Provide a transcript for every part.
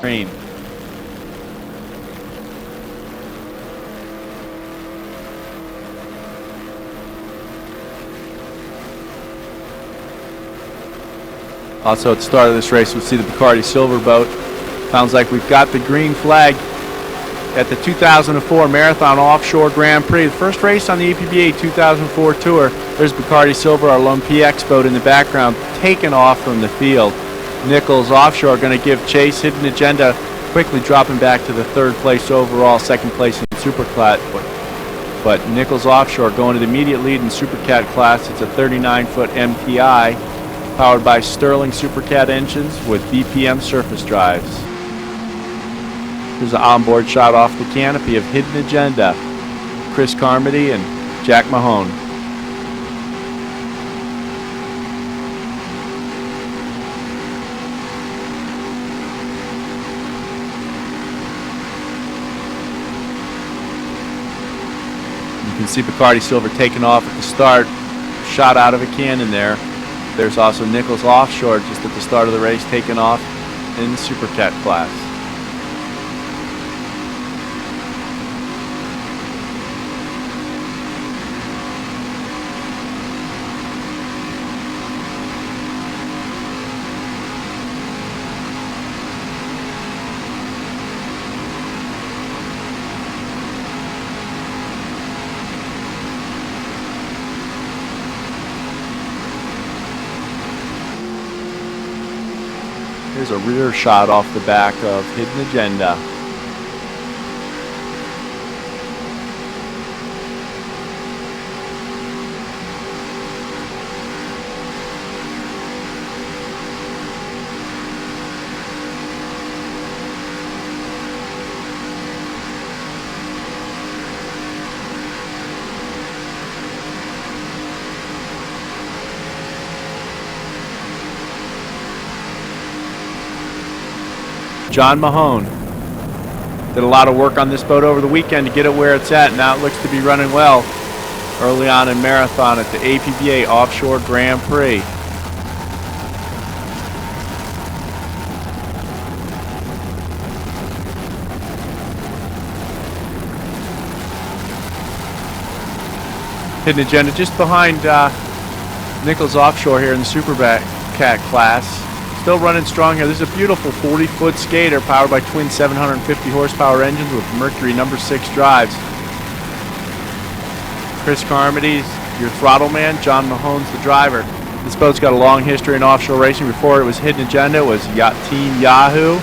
Green. Also at the start of this race, we'll see the Bacardi Silver boat. Sounds like we've got the green flag at the 2004 Marathon Offshore Grand Prix, the first race on the APBA 2004 Tour. There's Bacardi Silver, our lone PX boat in the background, taken off from the field. Nichols Offshore going to give chase. Hidden Agenda quickly dropping back to the third place overall, second place in Supercat. But Nichols Offshore going to the immediate lead in Supercat class. It's a 39-foot MPI powered by Sterling Supercat engines with BPM surface drives. Here's an onboard shot off the canopy of Hidden Agenda, Chris Carmody and Jack Mahone. You can see Bacardi Silver taking off at the start, shot out of a cannon there. There's also Nichols Offshore just at the start of the race, taking off in the Supercat class. Here's a rear shot off the back of Hidden Agenda. John Mahone did a lot of work on this boat over the weekend to get it where it's at. Now it looks to be running well early on in Marathon at the APBA Offshore Grand Prix. Hidden Agenda just behind Nichols Offshore here in the Supercat class. Still running strong here. This is a beautiful 40-foot skater powered by twin 750 horsepower engines with Mercury #6 drives. Chris Carmody's your throttle man. John Mahone's the driver. This boat's got a long history in offshore racing. Before it was Hidden Agenda, it was Team Yahoo.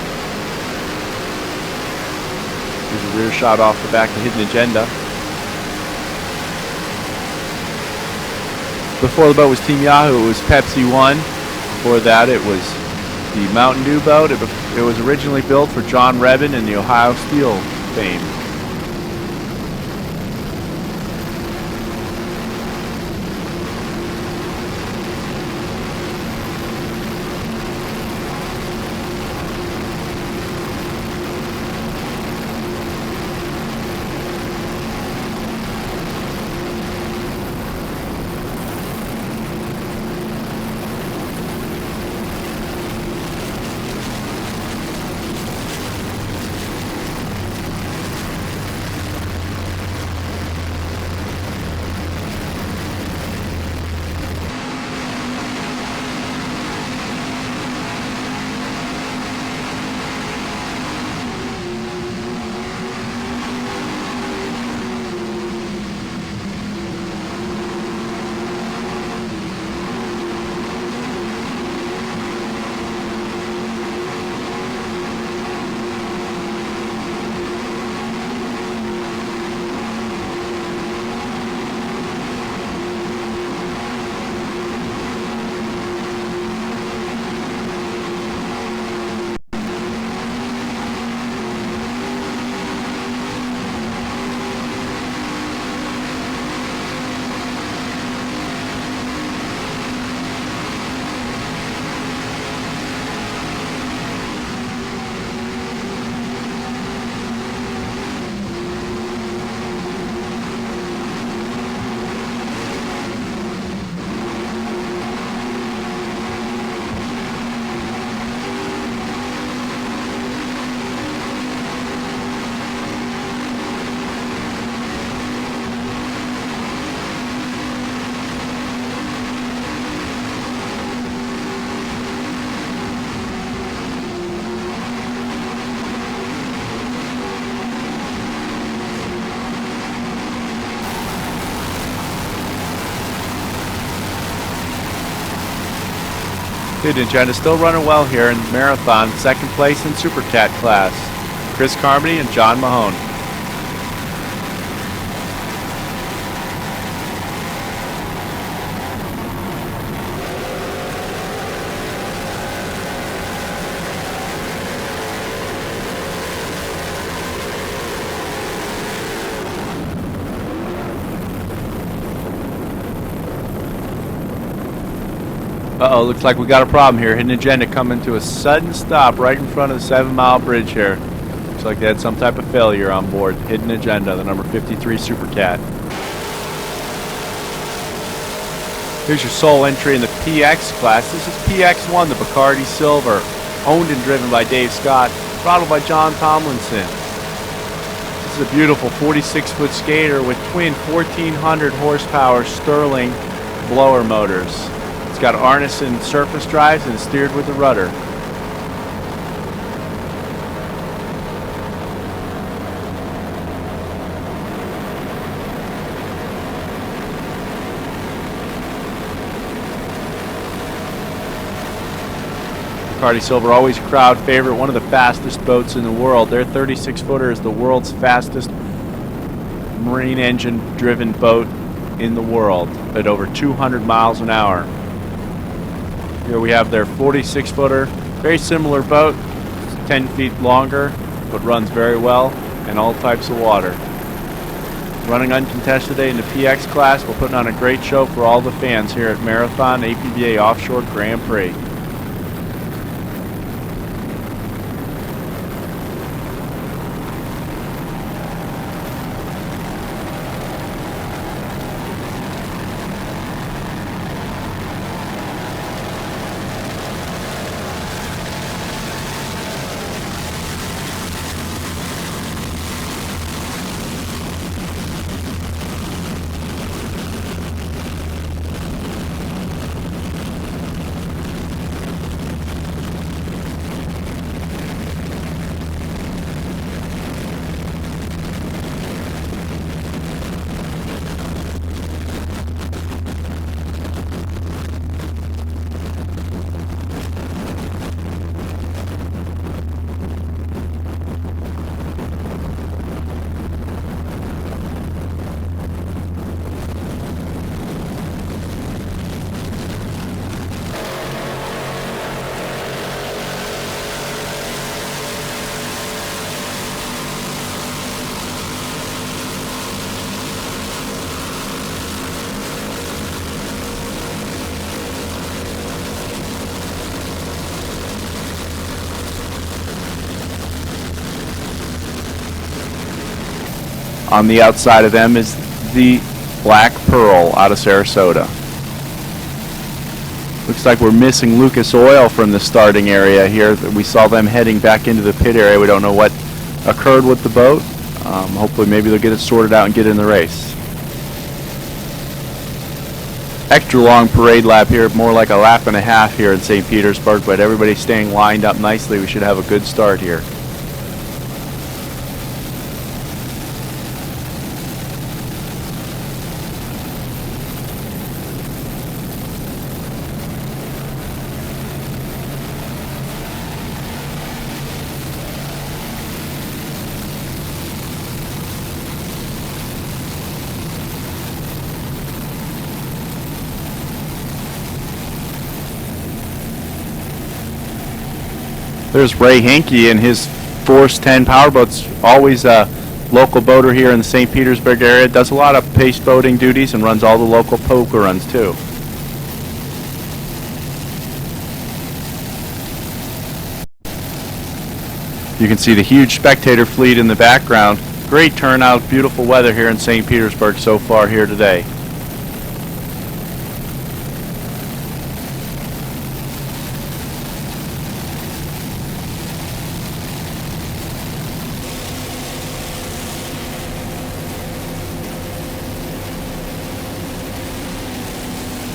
Here's a rear shot off the back of Hidden Agenda. Before the boat was Team Yahoo, it was Pepsi 1. Before that, it was The Mountain Dew boat, it was originally built for John Rebin and the Ohio Steel fame. Hidden Agenda still running well here in Marathon, second place in Super Cat class. Chris Carmody and John Mahone. Uh-oh, looks like we got a problem here. Hidden Agenda coming to a sudden stop right in front of the 7 Mile Bridge here. Looks like they had some type of failure on board. Hidden Agenda, the number 53 Super Cat. Here's your sole entry in the PX class. This is PX1, the Bacardi Silver, owned and driven by Dave Scott, throttled by John Tomlinson. This is a beautiful 46-foot skater with twin 1,400 horsepower Stirling blower motors. It's got Arneson surface drives and is steered with the rudder. Bacardi Silver, always a crowd favorite, one of the fastest boats in the world. Their 36-footer is the world's fastest marine engine driven boat in the world at over 200 miles an hour. Here we have their 46-footer, very similar boat, 10 feet longer, but runs very well in all types of water. Running uncontested today in the PX class, we're putting on a great show for all the fans here at Marathon APBA Offshore Grand Prix. On the outside of them is the Black Pearl out of Sarasota. Looks like we're missing Lucas Oil from the starting area here. We saw them heading back into the pit area. We don't know what occurred with the boat. Hopefully maybe they'll get it sorted out and get in the race. Extra long parade lap here, more like a lap and a half here in St. Petersburg, but everybody's staying lined up nicely. We should have a good start here. There's Ray Hankey and his Force 10 Powerboat's always a local boater here in the St. Petersburg area. Does a lot of pace boating duties and runs all the local poker runs too. You can see the huge spectator fleet in the background. Great turnout, beautiful weather here in St. Petersburg so far here today.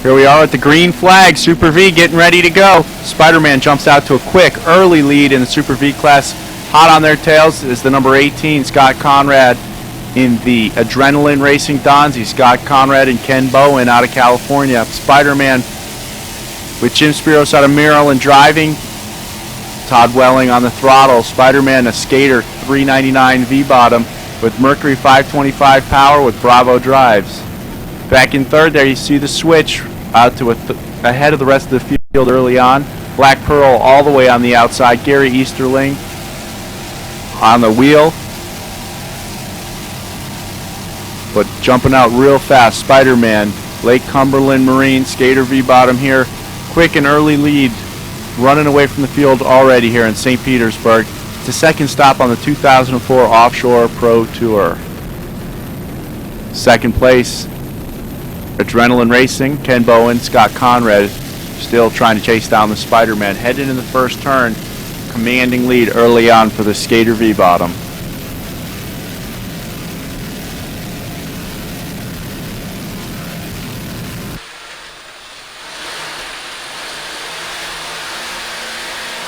Here we are at the green flag, Super V getting ready to go. Spider-Man jumps out to a quick early lead in the Super V class. Hot on their tails is the number 18, Scott Conrad, in the Adrenaline Racing Donzi. Scott Conrad and Ken Bowen out of California. Spider-Man with Jim Spiros out of Maryland driving. Todd Welling on the throttle. Spider-Man, a Skater 399 V-bottom with Mercury 525 power with Bravo drives. Back in third there you see the switch out to ahead of the rest of the field early on. Black Pearl all the way on the outside. Gary Easterling on the wheel, but jumping out real fast. Spider-Man, Lake Cumberland Marine, Skater V-bottom here. Quick and early lead, running away from the field already here in St. Petersburg. It's a second stop on the 2004 Offshore Pro Tour. Second place, Adrenaline Racing, Ken Bowen, Scott Conrad still trying to chase down the Spider-Man. Heading in the first turn, commanding lead early on for the Skater V-bottom.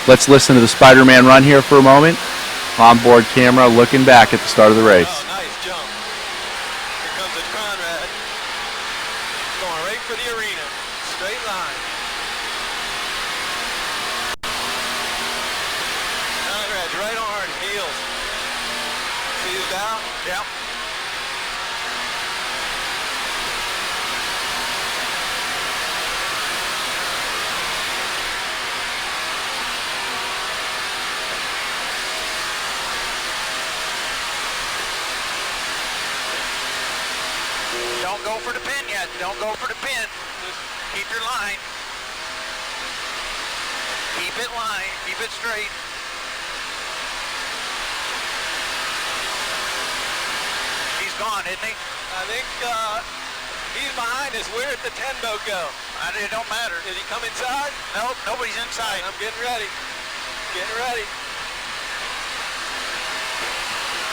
Let's listen to the Spider-Man run here for a moment. Onboard camera looking back at the start of the race. Oh, nice jump. Here comes the Conrad. Going right for the arena. Straight line. Conrad's right on, heels. See his down? Yep. Don't go for the pin yet. Don't go for the pin. Just keep your line. Keep it line. Keep it straight. He's gone, isn't he? I think he's behind us. Where did the 10 boat go? It don't matter. Did he come inside? Nope, nobody's inside. I'm getting ready. Getting ready.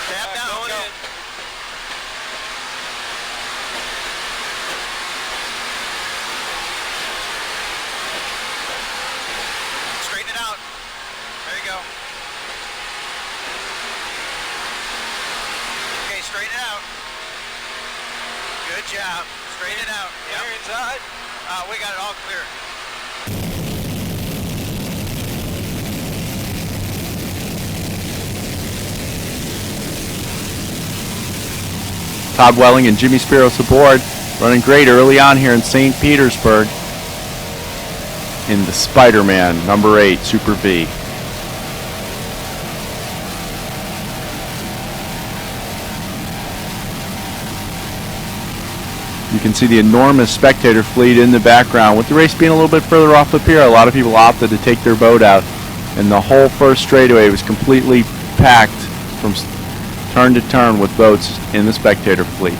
Tap down. Going in. Go. Okay, straighten it out. Good job. Straighten it out. Clear inside. We got it all clear. Todd Welling and Jimmy Spiros aboard, running great early on here in St. Petersburg in the Spider-Man number 8 Super V. You can see the enormous spectator fleet in the background. With the race being a little bit further off the pier, a lot of people opted to take their boat out, and the whole first straightaway was completely packed from turn to turn with boats in the spectator fleet.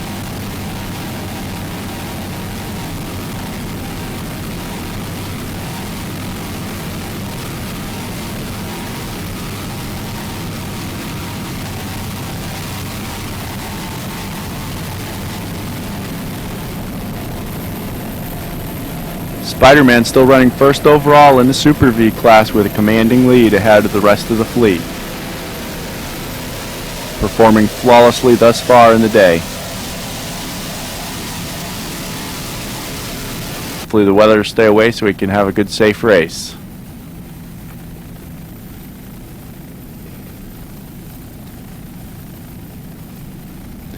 Spider-Man still running first overall in the Super V class with a commanding lead ahead of the rest of the fleet. Performing flawlessly thus far in the day. Hopefully the weather will stay away so we can have a good safe race.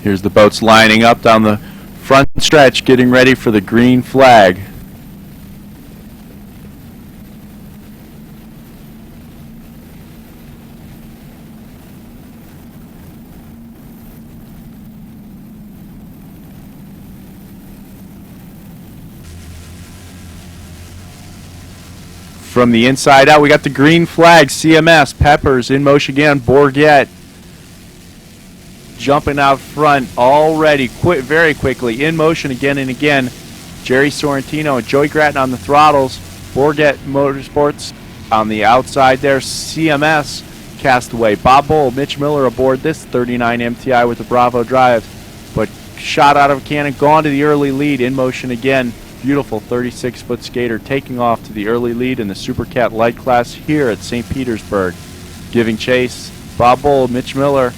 Here's the boats lining up down the front stretch getting ready for the green flag. From the inside out, we got the green flag, CMS, Peppers in motion again, Bourget jumping out front already, very quickly, in motion again and again. Jerry Sorrentino and Joey Gratton on the throttles, Bourget Motorsports on the outside there, CMS, Castaway, Bob Bull, Mitch Miller aboard this 39 MTI with the Bravo drive, but shot out of a cannon, gone to the early lead, in motion again. Beautiful 36-foot skater taking off to the early lead in the Super Cat Light class here at St. Petersburg. Giving chase, Bob Bull, Mitch Miller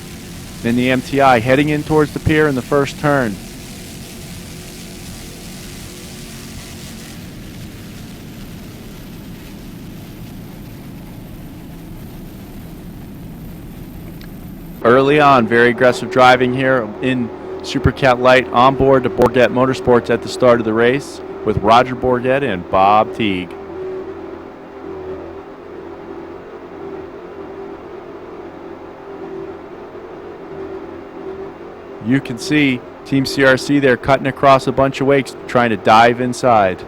in the MTI, heading in towards the pier in the first turn. Early on, very aggressive driving here in Super Cat Light on board to Bourget Motorsports at the start of the race, with Roger Bourget and Bob Teague. You can see Team CRC there cutting across a bunch of wakes, trying to dive inside.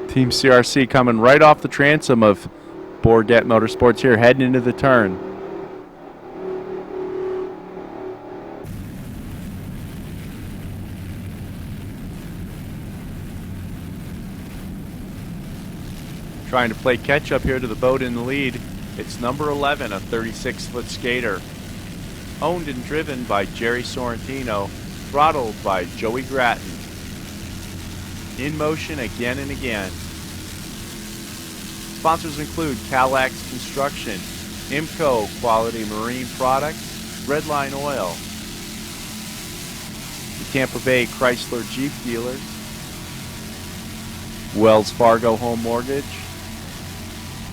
Team CRC coming right off the transom of Bourget Motorsports here, heading into the turn. Trying to play catch up here to the boat in the lead. It's number 11, a 36-foot skater. Owned and driven by Jerry Sorrentino, throttled by Joey Gratton. In motion again and again. Sponsors include Calax Construction, IMCO Quality Marine Products, Redline Oil, the Tampa Bay Chrysler Jeep Dealers, Wells Fargo Home Mortgage,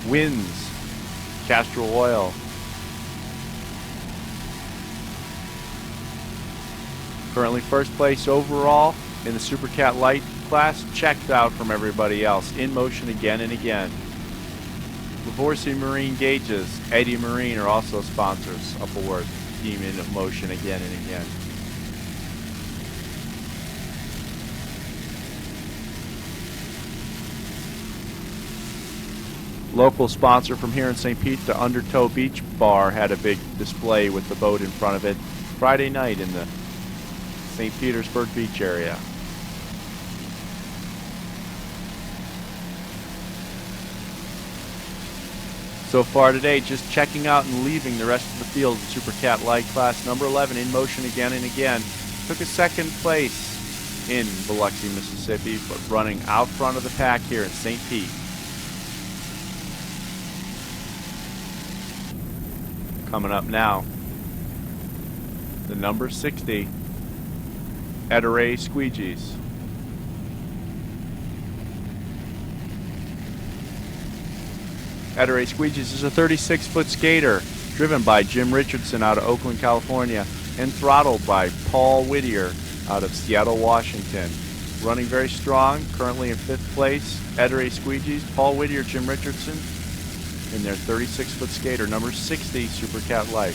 Winds, Castrol Oil. Currently first place overall in the Super Cat Light class, checked out from everybody else, in motion again and again. Lavorsi Marine Gauges, Eddie Marine are also sponsors up aboard, team in motion again and again. Local sponsor from here in St. Pete, the Undertow Beach Bar, had a big display with the boat in front of it Friday night in the St. Petersburg beach area. So far today, just checking out and leaving the rest of the field in Super Cat Light class, number 11 in motion again and again. Took a second place in Biloxi, Mississippi, but running out front of the pack here in St. Pete. Coming up now, the number 60, Ederay Squeegees. Ederay Squeegees is a 36-foot skater, driven by Jim Richardson out of Oakland, California, and throttled by Paul Whittier out of Seattle, Washington. Running very strong, currently in 5th place. Ettore Squeegees, Paul Whittier, Jim Richardson, in their 36-foot skater, number 60 Supercat Light.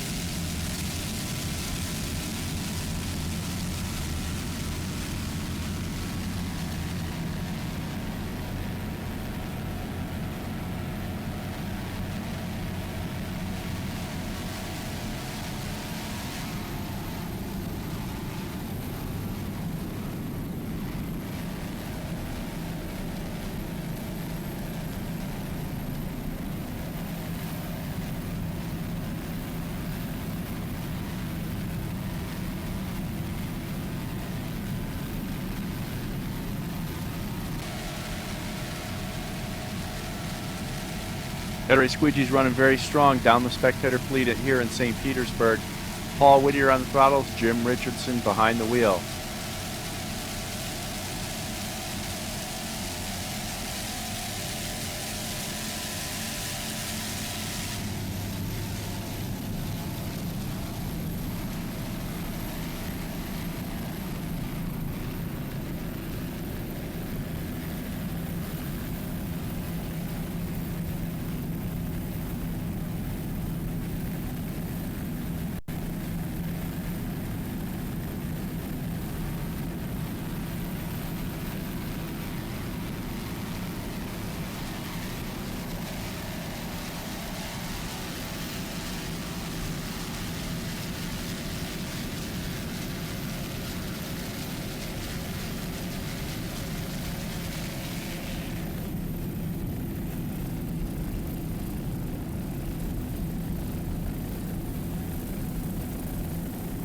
Ettore Squeegees running very strong down the spectator fleet here in St. Petersburg. Paul Whittier on the throttles, Jim Richardson behind the wheel.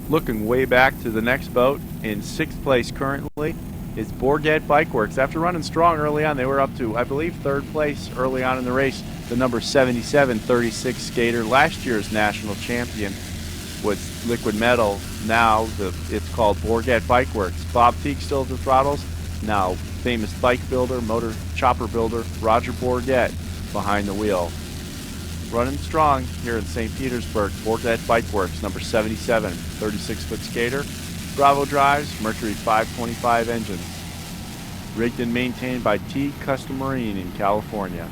Looking way back to the next boat, in 6th place currently is Bourget Bike Works. After running strong early on, they were up to, I believe, 3rd place early on in the race. The number 77 36 skater, last year's national champion, with liquid metal. Now it's called Bourget Bike Works. Bob Teague still at the throttles. Now famous bike builder, motor chopper builder, Roger Bourget behind the wheel. Running strong here in St. Petersburg, Bourget Bike Works, number 77, 36-foot skater. Bravo drives, Mercury 525 engines. Rigged and maintained by Teague Custom Marine in California.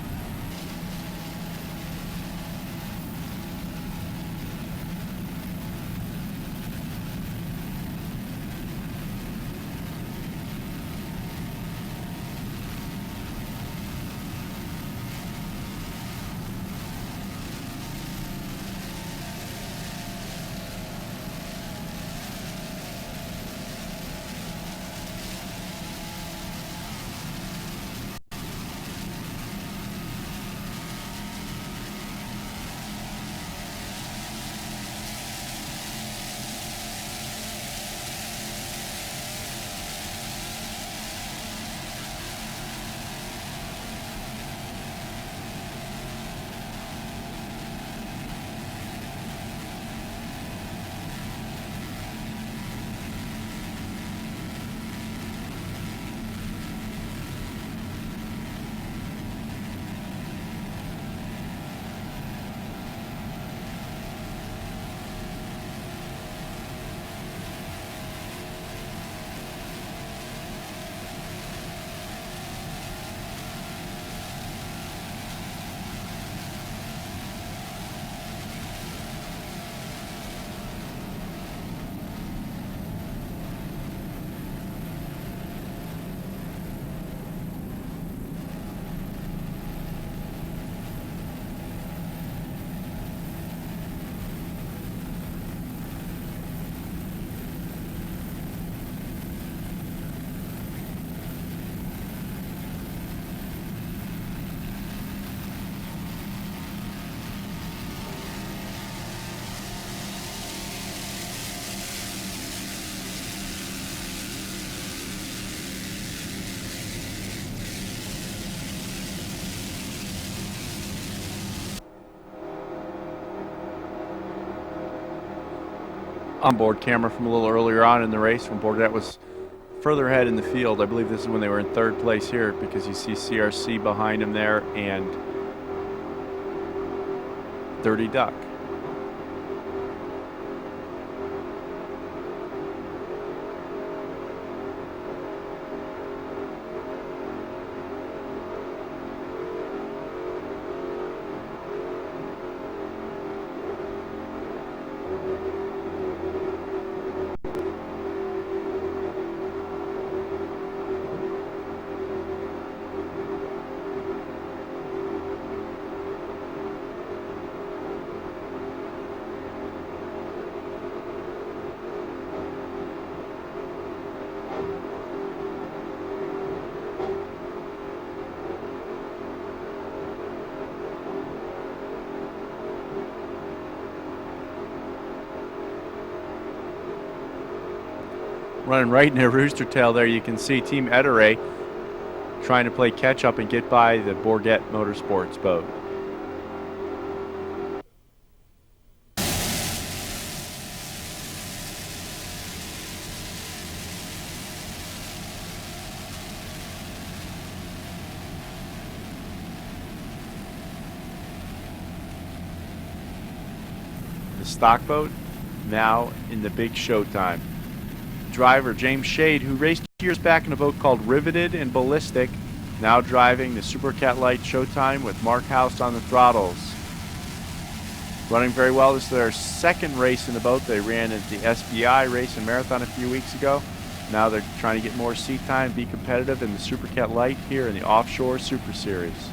Onboard camera from a little earlier on in the race from Bourget was further ahead in the field. I believe this is when they were in 3rd place here, because you see CRC behind him there and Dirty Duck. running right in a rooster tail there. You can see Team Ettore trying to play catch up and get by the Bourget Motorsports boat. The stock boat now in the big showtime. Driver James Shade, who raced years back in a boat called Riveted and Ballistic, now driving the Supercat Light Showtime with Mark House on the throttles. Running very well. This is their second race in the boat. They ran at the SBI race and marathon a few weeks ago. Now they're trying to get more seat time, be competitive in the Supercat Light here in the Offshore Super Series.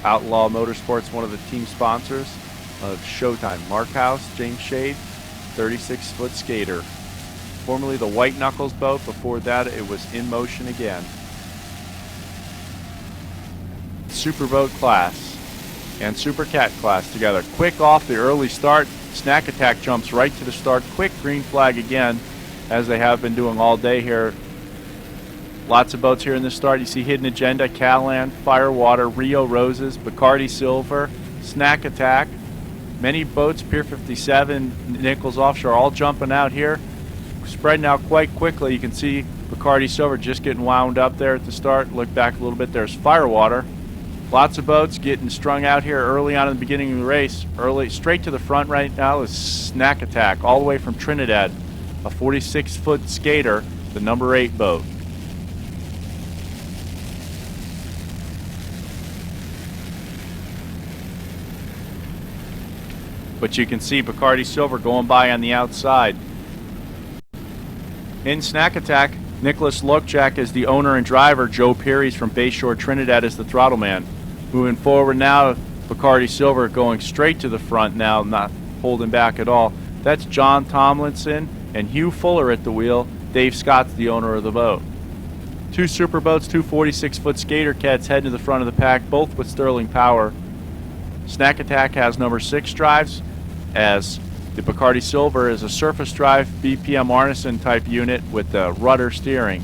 Outlaw Motorsports, one of the team sponsors of Showtime. Mark House, James Shade, 36-foot skater. Formerly the White Knuckles boat. Before that, it was In Motion again. Superboat class and Supercat class together. Quick off the early start. Snack Attack jumps right to the start. Quick green flag again, as they have been doing all day here. Lots of boats here in the start. You see Hidden Agenda, Calland, Firewater, Rio Roses, Bacardi Silver, Snack Attack. Many boats, Pier 57, Nichols Offshore, all jumping out here. Spreading out quite quickly. You can see Bacardi Silver just getting wound up there at the start. Look back a little bit. There's Firewater. Lots of boats getting strung out here early on in the beginning of the race. Early, straight to the front right now is Snack Attack, all the way from Trinidad. A 46-foot skater, the number 8 boat. But you can see Bacardi Silver going by on the outside. In Snack Attack, Nicholas Lokjak is the owner and driver. Joe Peary's from Bayshore, Trinidad is the throttle man. Moving forward now, Bacardi Silver going straight to the front now, not holding back at all. That's John Tomlinson and Hugh Fuller at the wheel. Dave Scott's the owner of the boat. Two superboats, two 46-foot skater cats heading to the front of the pack, both with Sterling power. Snack Attack has number 6 drives, as the Bacardi Silver is a surface drive BPM Arneson type unit with the rudder steering.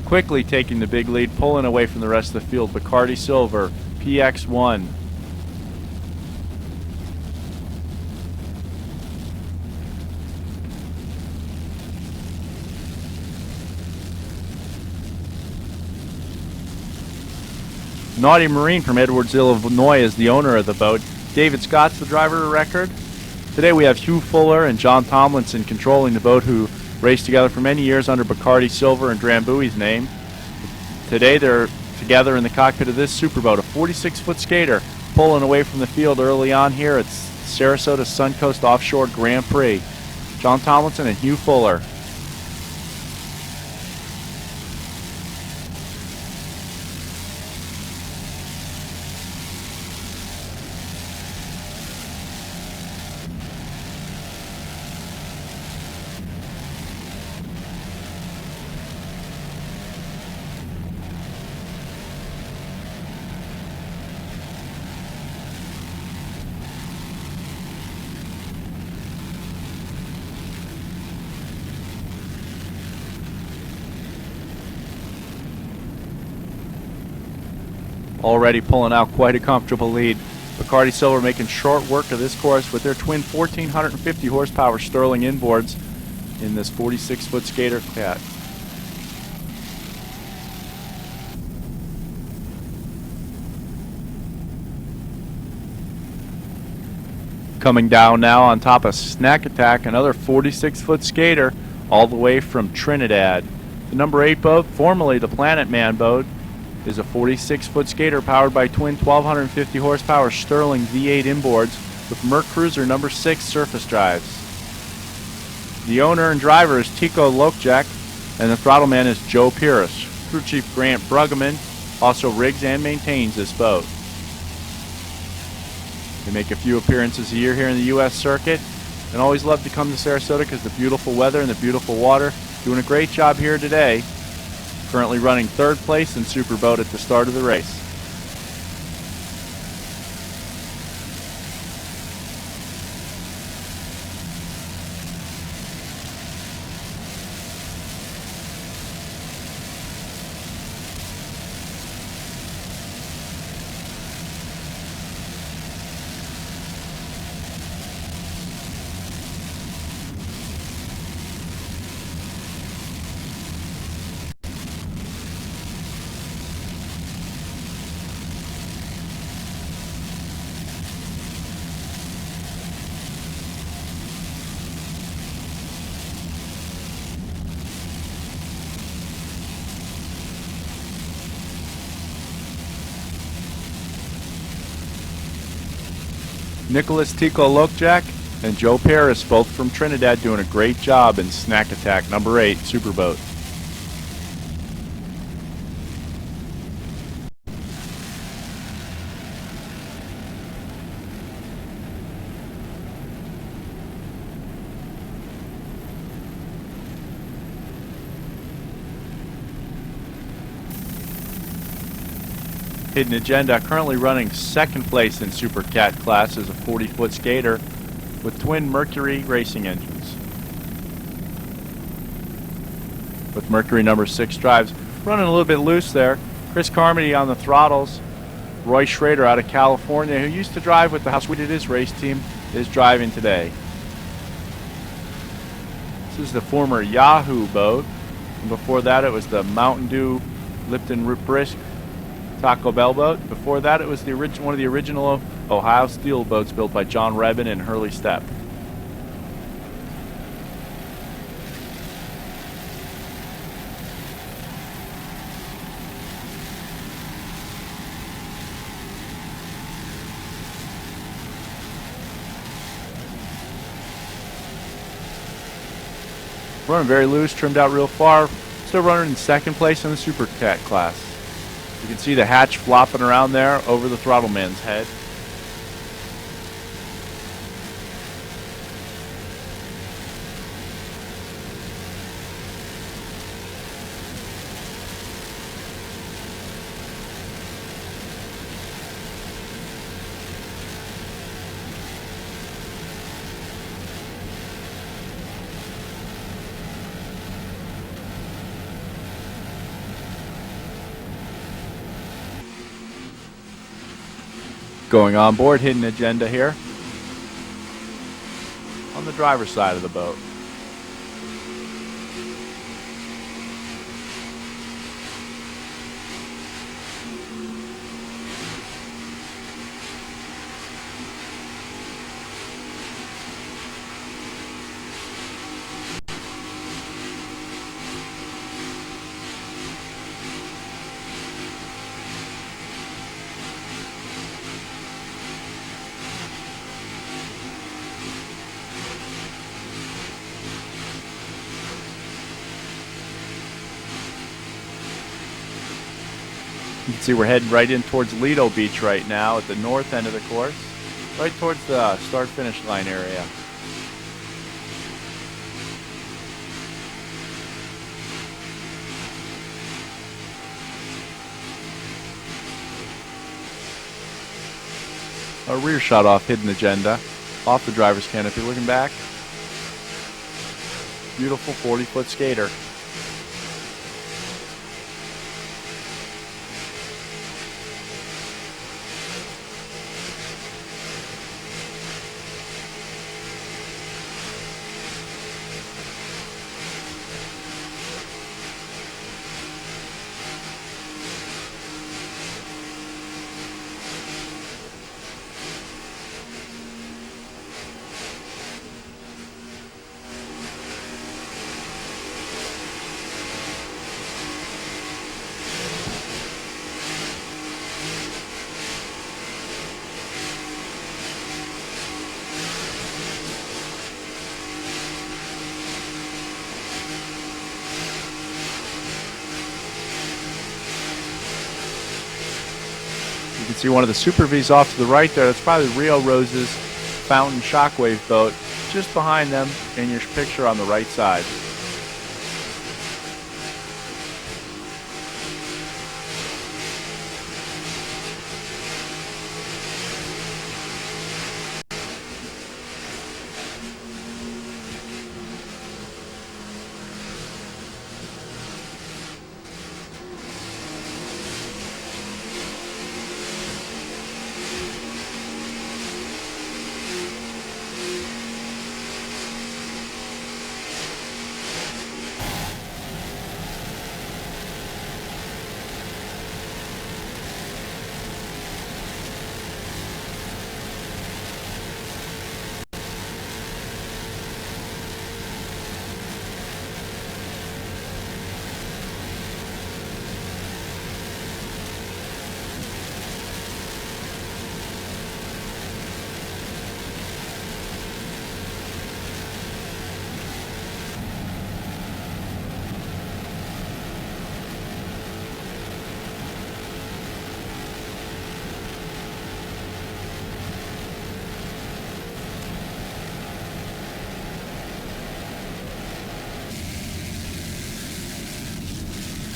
Quickly taking the big lead, pulling away from the rest of the field. Bacardi Silver, PX1. Naughty Marine from Edwards, Illinois is the owner of the boat. David Scott's the driver of record. Today we have Hugh Fuller and John Tomlinson controlling the boat, who raced together for many years under Bacardi Silver and Drambuie's name. Today they're together in the cockpit of this superboat, a 46-foot skater, pulling away from the field early on here at Sarasota Suncoast Offshore Grand Prix. John Tomlinson and Hugh Fuller. Already pulling out quite a comfortable lead. Bacardi Silver making short work of this course with their twin 1,450 horsepower Sterling inboards in this 46-foot skater cat. Coming down now on top of Snack Attack, another 46-foot skater all the way from Trinidad. The number 8 boat, formerly the Planet Man boat, is a 46-foot skater powered by twin 1,250 horsepower Sterling V8 inboards with Merc Cruiser number 6 surface drives. The owner and driver is Tico Lokjak, and the throttle man is Joe Pierce. Crew Chief Grant Bruggeman also rigs and maintains this boat. They make a few appearances a year here in the U.S. circuit and always love to come to Sarasota because of the beautiful weather and the beautiful water. Doing a great job here today. Currently running 3rd place in Superboat at the start of the race. Nicholas Tico Lokjak and Joe Paris, both from Trinidad, doing a great job in Snack Attack number 8 Superboat. Hidden Agenda currently running second place in Super Cat class as a 40-foot skater with twin Mercury racing engines. With Mercury number 6 drives running a little bit loose there. Chris Carmody on the throttles. Roy Schrader out of California, who used to drive with the How Sweet It Is race team, is driving today. This is the former Yahoo boat. And before that it was the Mountain Dew Lipton Brisk Taco Bell boat. Before that, it was one of the original Ohio steel boats built by John Rebin and Hurley Stepp. Running very loose, trimmed out real far. Still running in second place in the Super Cat class. You can see the hatch flopping around there over the throttle man's head. Going on board, Hidden Agenda here on the driver's side of the boat. You can see we're heading right in towards Lido Beach right now at the north end of the course, right towards the start-finish line area. A rear shot off Hidden Agenda, off the driver's canopy, looking back. Beautiful 40-foot skater. You can see one of the Super V's off to the right there. That's probably Rio Rose's Fountain Shockwave boat. Just behind them in your picture on the right side.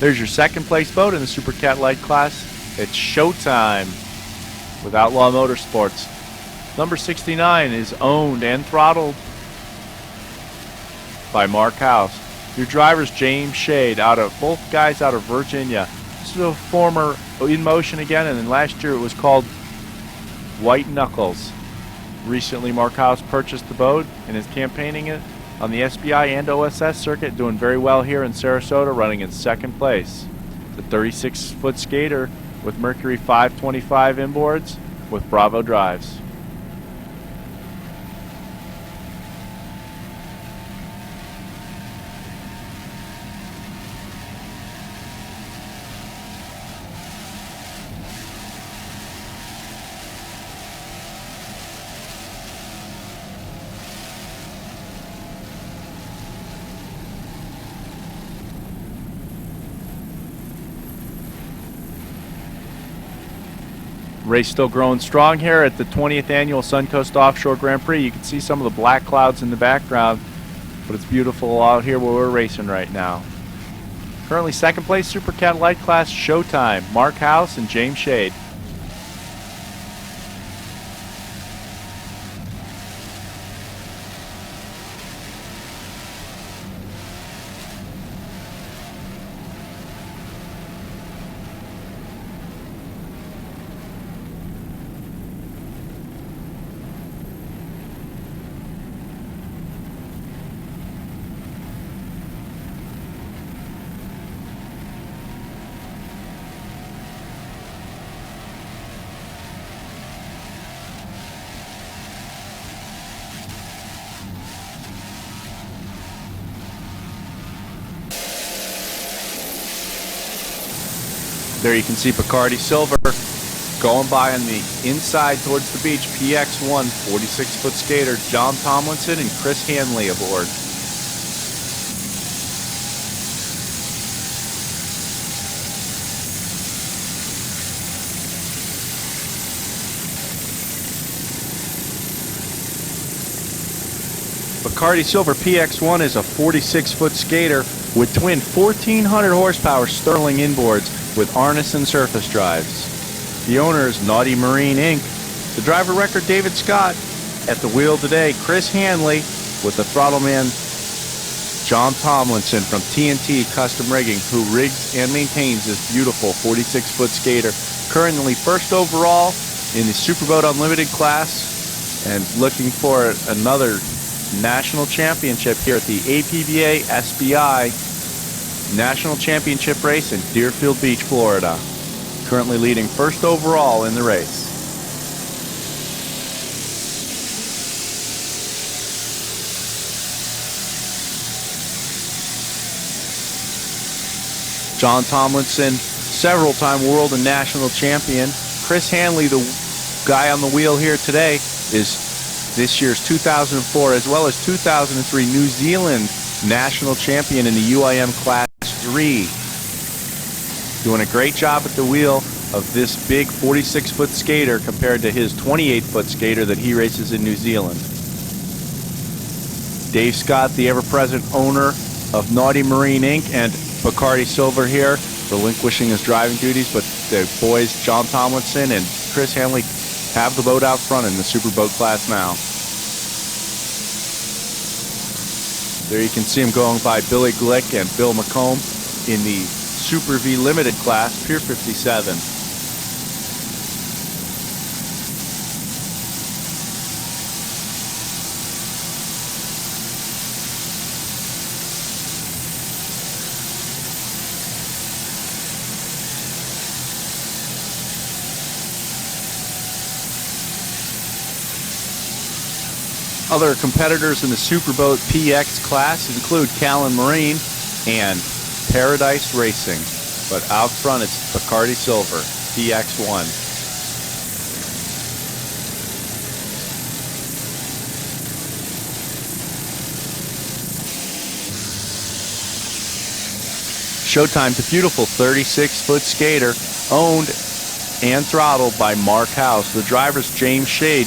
There's your second place boat in the Super Cat Light class. It's Showtime with Outlaw Motorsports. Number 69 is owned and throttled by Mark House. Your driver's James Shade, both guys out of Virginia. This is a former In Motion again, and then last year it was called White Knuckles. Recently, Mark House purchased the boat and is campaigning it on the SBI and OSS circuit, doing very well here in Sarasota, running in second place. The 36-foot skater with Mercury 525 inboards with Bravo drives. Race still growing strong here at the 20th annual Suncoast Offshore Grand Prix. You can see some of the black clouds in the background, but it's beautiful out here where we're racing right now. Currently second place Super Cat Light class Showtime, Mark House and James Shade. There you can see Bacardi Silver going by on the inside towards the beach. PX1, 46-foot skater John Tomlinson and Chris Hanley aboard. Bacardi Silver PX1 is a 46-foot skater with twin 1,400 horsepower Sterling inboards with Arneson surface drives. The owner is Naughty Marine Inc. The driver record David Scott. At the wheel today, Chris Hanley with the throttle man John Tomlinson from TNT Custom Rigging, who rigs and maintains this beautiful 46-foot skater. Currently first overall in the Superboat Unlimited class and looking for another national championship here at the APBA SBI National Championship race in Deerfield Beach, Florida. Currently leading first overall in the race. John Tomlinson, several-time world and national champion. Chris Hanley, the guy on the wheel here today, is this year's 2004 as well as 2003 New Zealand national champion in the UIM Class 3. Doing a great job at the wheel of this big 46-foot skater compared to his 28-foot skater that he races in New Zealand. Dave Scott, the ever-present owner of Naughty Marine Inc. and Bacardi Silver here, relinquishing his driving duties, but the boys John Tomlinson and Chris Hanley have the boat out front in the Superboat class now. There you can see him going by Billy Glick and Bill McComb in the Super V Limited class, Pier 57. Other competitors in the Superboat PX class include Callan Marine and Paradise Racing, but out front it's Bacardi Silver, PX1. Showtime, the beautiful 36-foot skater, owned and throttled by Mark House. The driver's James Shade,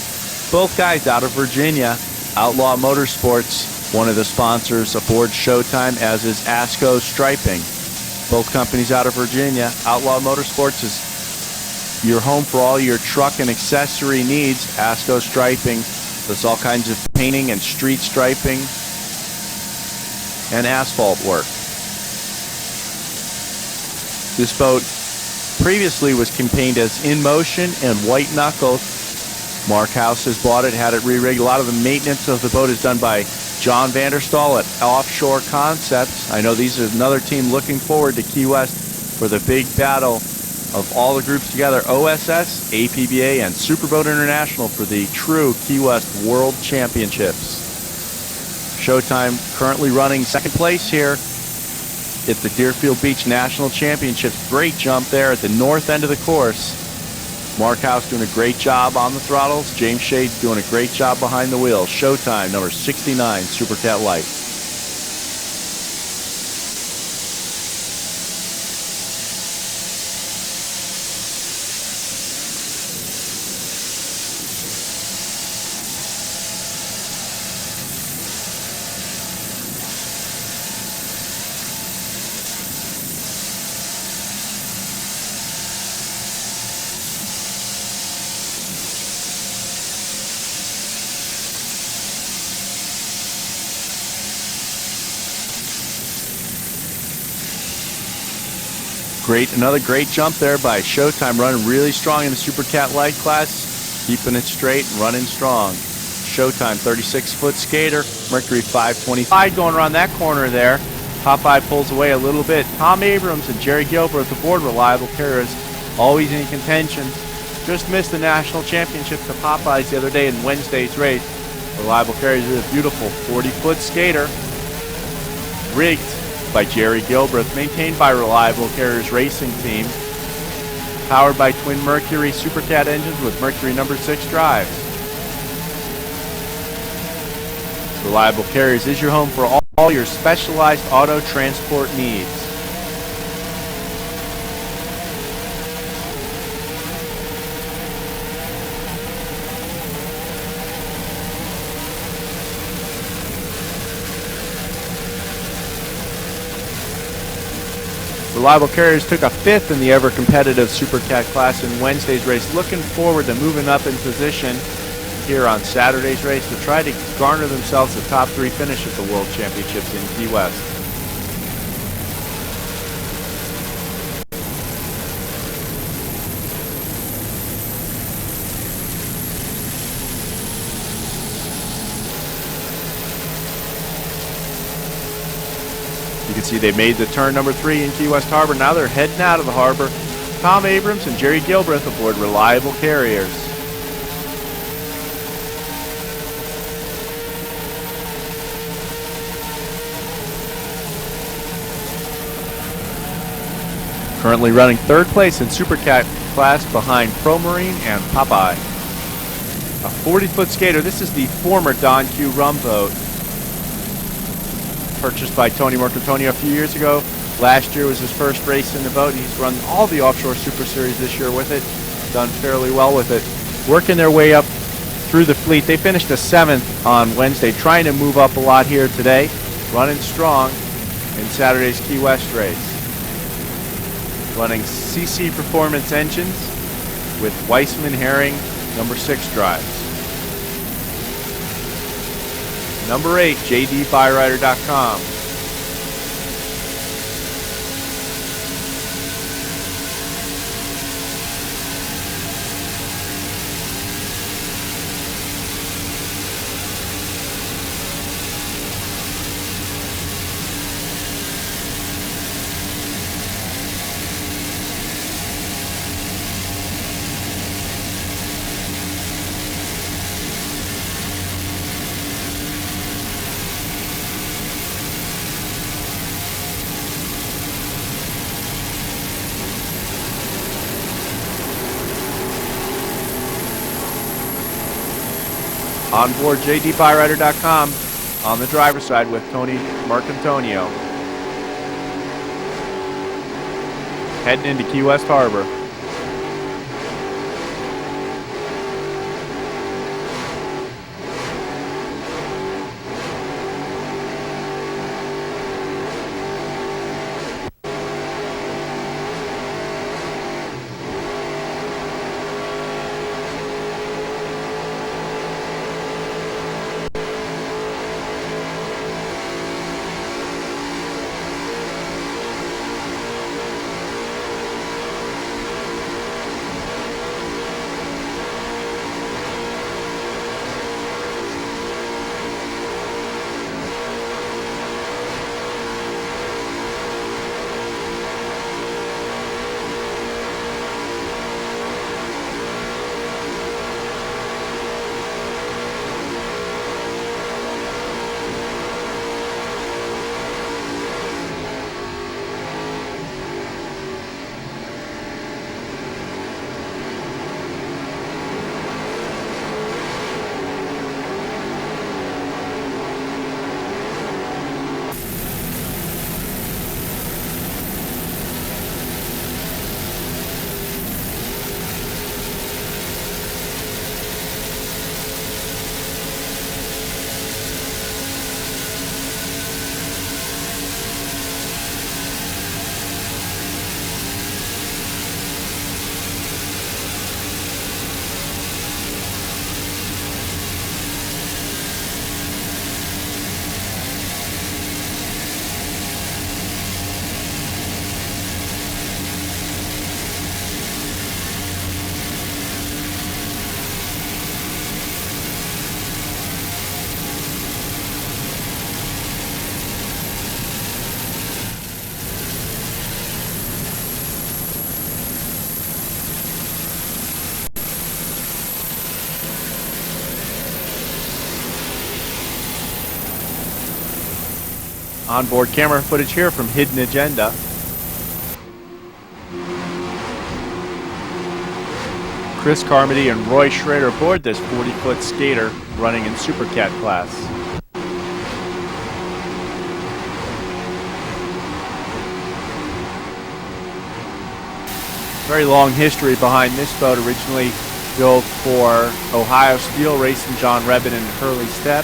both guys out of Virginia. Outlaw Motorsports, one of the sponsors aboard Showtime, as is ASCO Striping. Both companies out of Virginia. Outlaw Motorsports is your home for all your truck and accessory needs. ASCO Striping does all kinds of painting and street striping and asphalt work. This boat previously was campaigned as In Motion and White Knuckle. Mark House has bought it, had it re-rigged. A lot of the maintenance of the boat is done by John Vanderstall at Offshore Concepts. I know these are another team looking forward to Key West for the big battle of all the groups together, OSS, APBA, and Superboat International for the true Key West World Championships. Showtime currently running second place here at the Deerfield Beach National Championships. Great jump there at the north end of the course. Mark House doing a great job on the throttles. James Shade doing a great job behind the wheel. Showtime number 69, Supercat Light. Another great jump there by Showtime, running really strong in the Supercat Light class, keeping it straight and running strong. Showtime, 36-foot skater, Mercury 525 going around that corner there. Popeye pulls away a little bit. Tom Abrams and Jerry Gilbert aboard Reliable Carriers, always in contention. Just missed the national championship to Popeyes the other day in Wednesday's race. Reliable Carriers is a beautiful 40-foot skater, rigged by Jerry Gilbreth, maintained by Reliable Carriers Racing Team, powered by twin Mercury Supercat engines with Mercury number 6 drives. Reliable Carriers is your home for all your specialized auto transport needs. Reliable Carriers took a 5th in the ever-competitive Supercat class in Wednesday's race. Looking forward to moving up in position here on Saturday's race to try to garner themselves a top 3 finish at the World Championships in Key West. You can see they made the turn number 3 in Key West Harbor. Now they're heading out of the harbor. Tom Abrams and Jerry Gilbreth aboard Reliable Carriers. Currently running 3rd place in Supercat class behind Pro Marine and Popeye. A 40-foot skater. This is the former Don Q rum boat, purchased by Tony Marcantonio a few years ago. Last year was his first race in the boat, and he's run all the Offshore Super Series this year with it. Done fairly well with it. Working their way up through the fleet. They finished a 7th on Wednesday, trying to move up a lot here today. Running strong in Saturday's Key West race. Running CC Performance engines with Weissman Herring number 6 drives. Number 8, JDBuyrider.com. On board JDBuyrider.com on the driver's side with Tony Marcantonio. Heading into Key West Harbor. Onboard camera footage here from Hidden Agenda. Chris Carmody and Roy Schrader aboard this 40-foot skater running in Super Cat class. Very long history behind this boat, originally built for Ohio Steel, racing John Rebin and Hurley Stepp.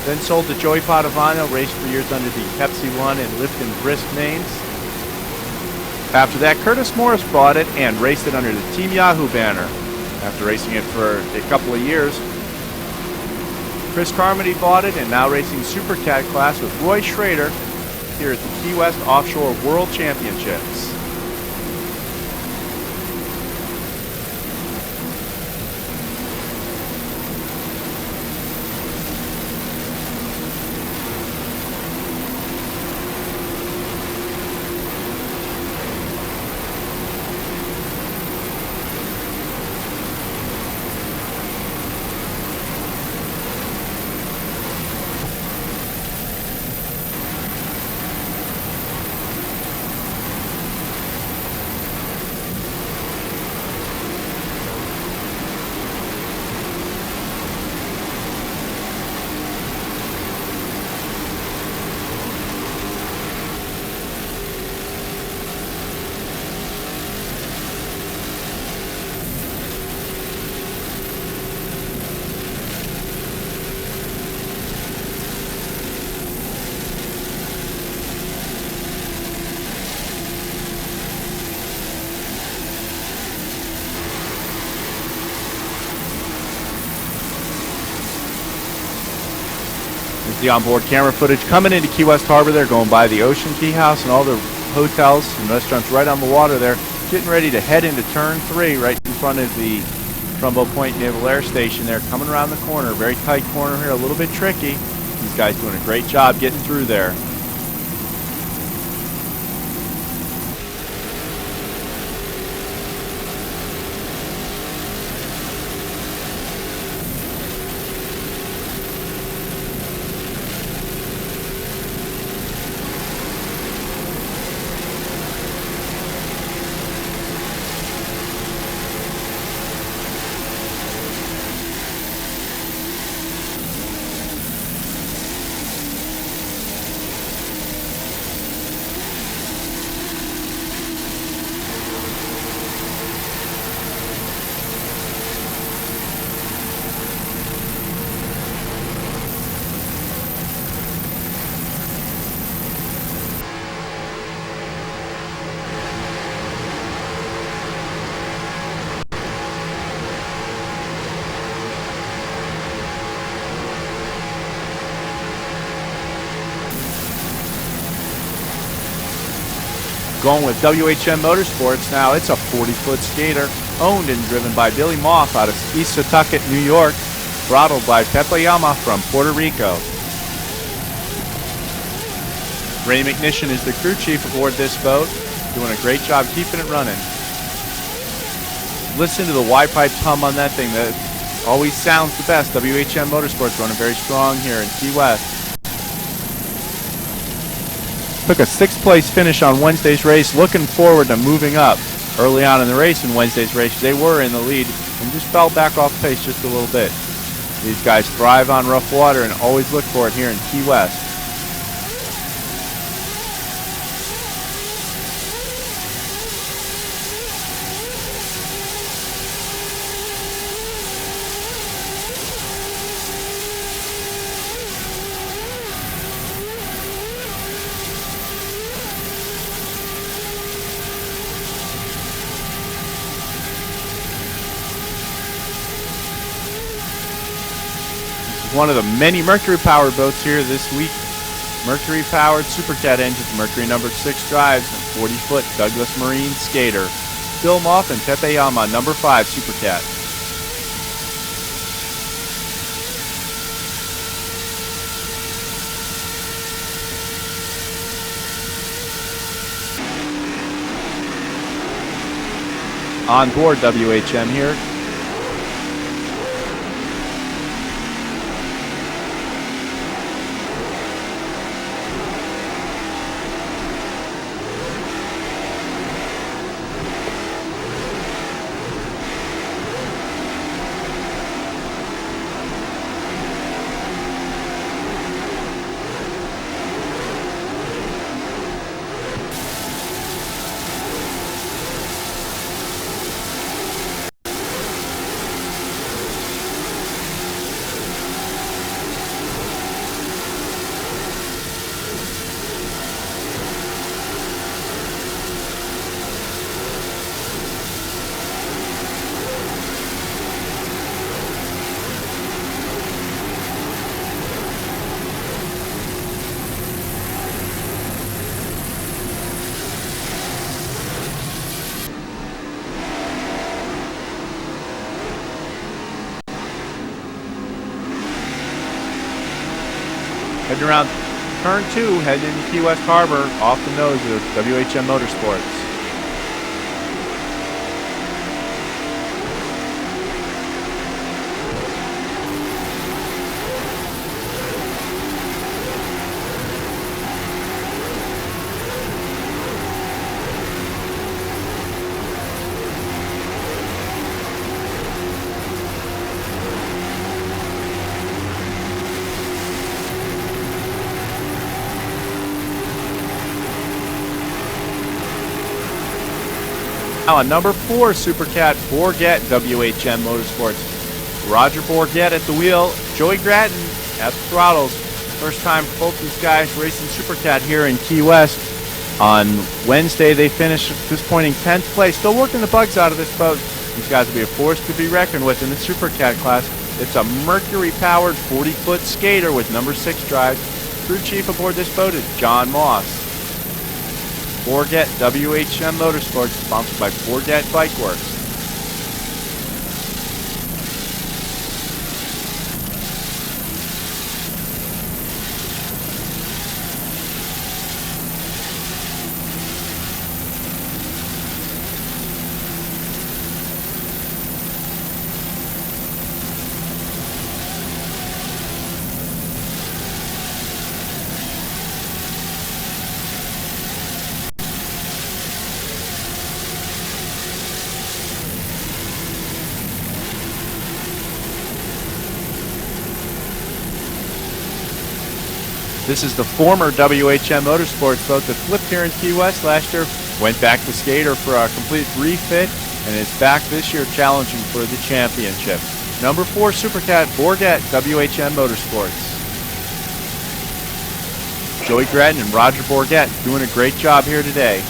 Then sold to Joey Padovano, raced for years under the Pepsi One and Lifton Brisk names. After that, Curtis Morris bought it and raced it under the Team Yahoo banner. After racing it for a couple of years, Chris Carmody bought it and now racing Super Cat class with Roy Schrader here at the Key West Offshore World Championships. The onboard camera footage coming into Key West Harbor. They're going by the Ocean Key House and all the hotels and restaurants right on the water there, getting ready to head into turn 3 right in front of the Trumbo Point Naval Air Station there, coming around the corner. Very tight corner here, a little bit tricky. These guys doing a great job getting through there. Going with WHM Motorsports now. It's a 40-foot skater owned and driven by Billy Moff out of East Setauket, New York, throttled by Pepe Yama from Puerto Rico. Ray McNishan is the crew chief aboard this boat, doing a great job keeping it running. Listen to the Y-pipe hum on that thing. That always sounds the best. WHM Motorsports running very strong here in Key West. Took a 6th place finish on Wednesday's race, looking forward to moving up. Early on in the race in Wednesday's race, they were in the lead and just fell back off pace just a little bit. These guys thrive on rough water and always look for it here in Key West. One of the many Mercury-powered boats here this week. Mercury-powered Super Cat engines, Mercury number 6 drives, and 40-foot Douglas Marine skater. Bill Moff and Pepe Yama, number 5 Super Cat. On board WHM here. Heading around turn 2, heading into Key West Harbor, off the nose of WHM Motorsports. Now on number 4 Supercat, Bourget WHM Motorsports. Roger Bourget at the wheel, Joey Gratton at the throttles. First time for both these guys racing Supercat here in Key West. On Wednesday they finished at this point in 10th place. Still working the bugs out of this boat. These guys will be a force to be reckoned with in the Supercat class. It's a Mercury-powered 40-foot skater with number 6 drive. Crew chief aboard this boat is John Moss. Bourget WHM Motorsports, sponsored by Bourget Bike Works. This is the former WHM Motorsports boat that flipped here in Key West last year, went back to skater for a complete refit, and is back this year challenging for the championship. Number 4 Supercat, Bourget WHM Motorsports. Joey Gratton and Roger Bourget doing a great job here today.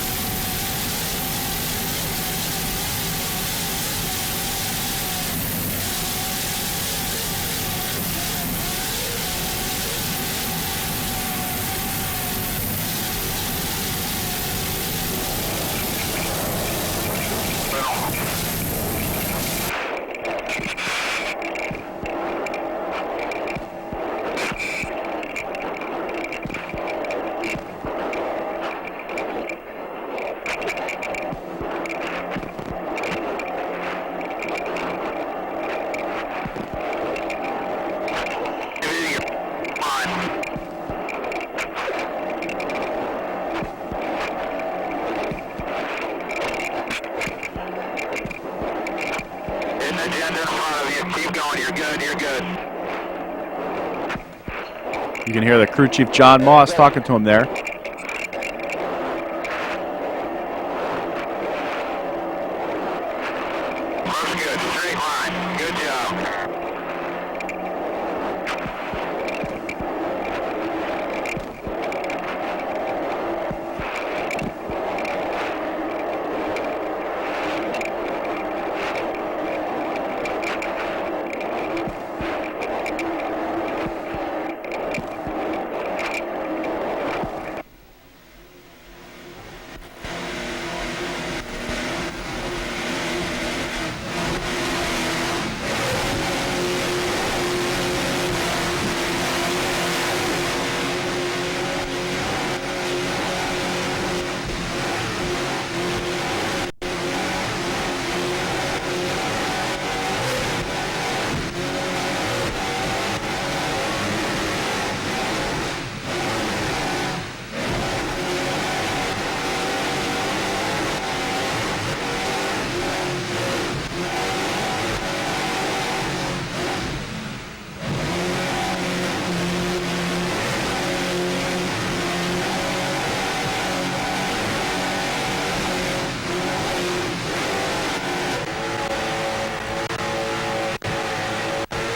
You can hear the crew chief John Moss talking to him there.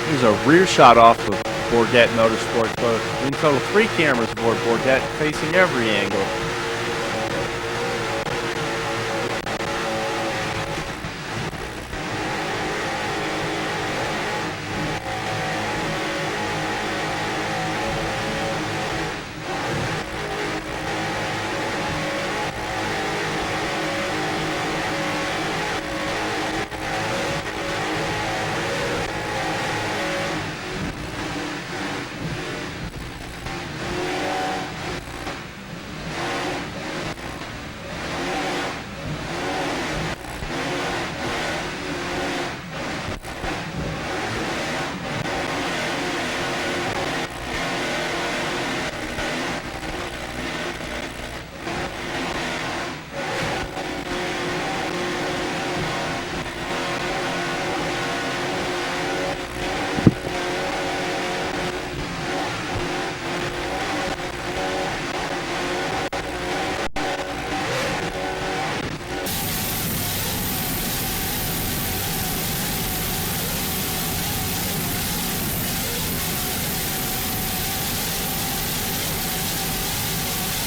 Here's a rear shot off of Bourget Motorsports boat. In total, 3 cameras aboard Bourget facing every angle.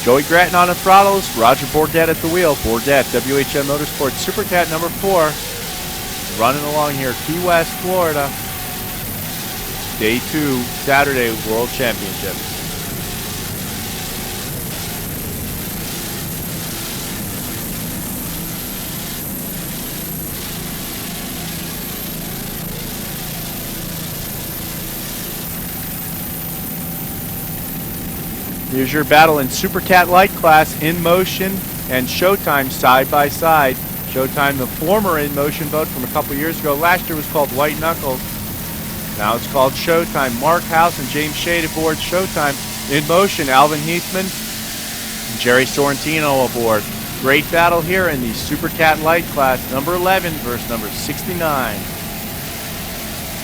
Joey Gratton on the throttles, Roger Bourdette at the wheel. Bourdette, WHM Motorsports Supercat number 4. Running along here, Key West, Florida. Day 2, Saturday World Championship. Here's your battle in Supercat Light class, In Motion and Showtime side by side. Showtime, the former In Motion boat from a couple years ago. Last year was called White Knuckles. Now it's called Showtime. Mark House and James Shade aboard Showtime. In Motion, Alvin Heathman and Jerry Sorrentino aboard. Great battle here in the Supercat Light class, number 11 versus number 69.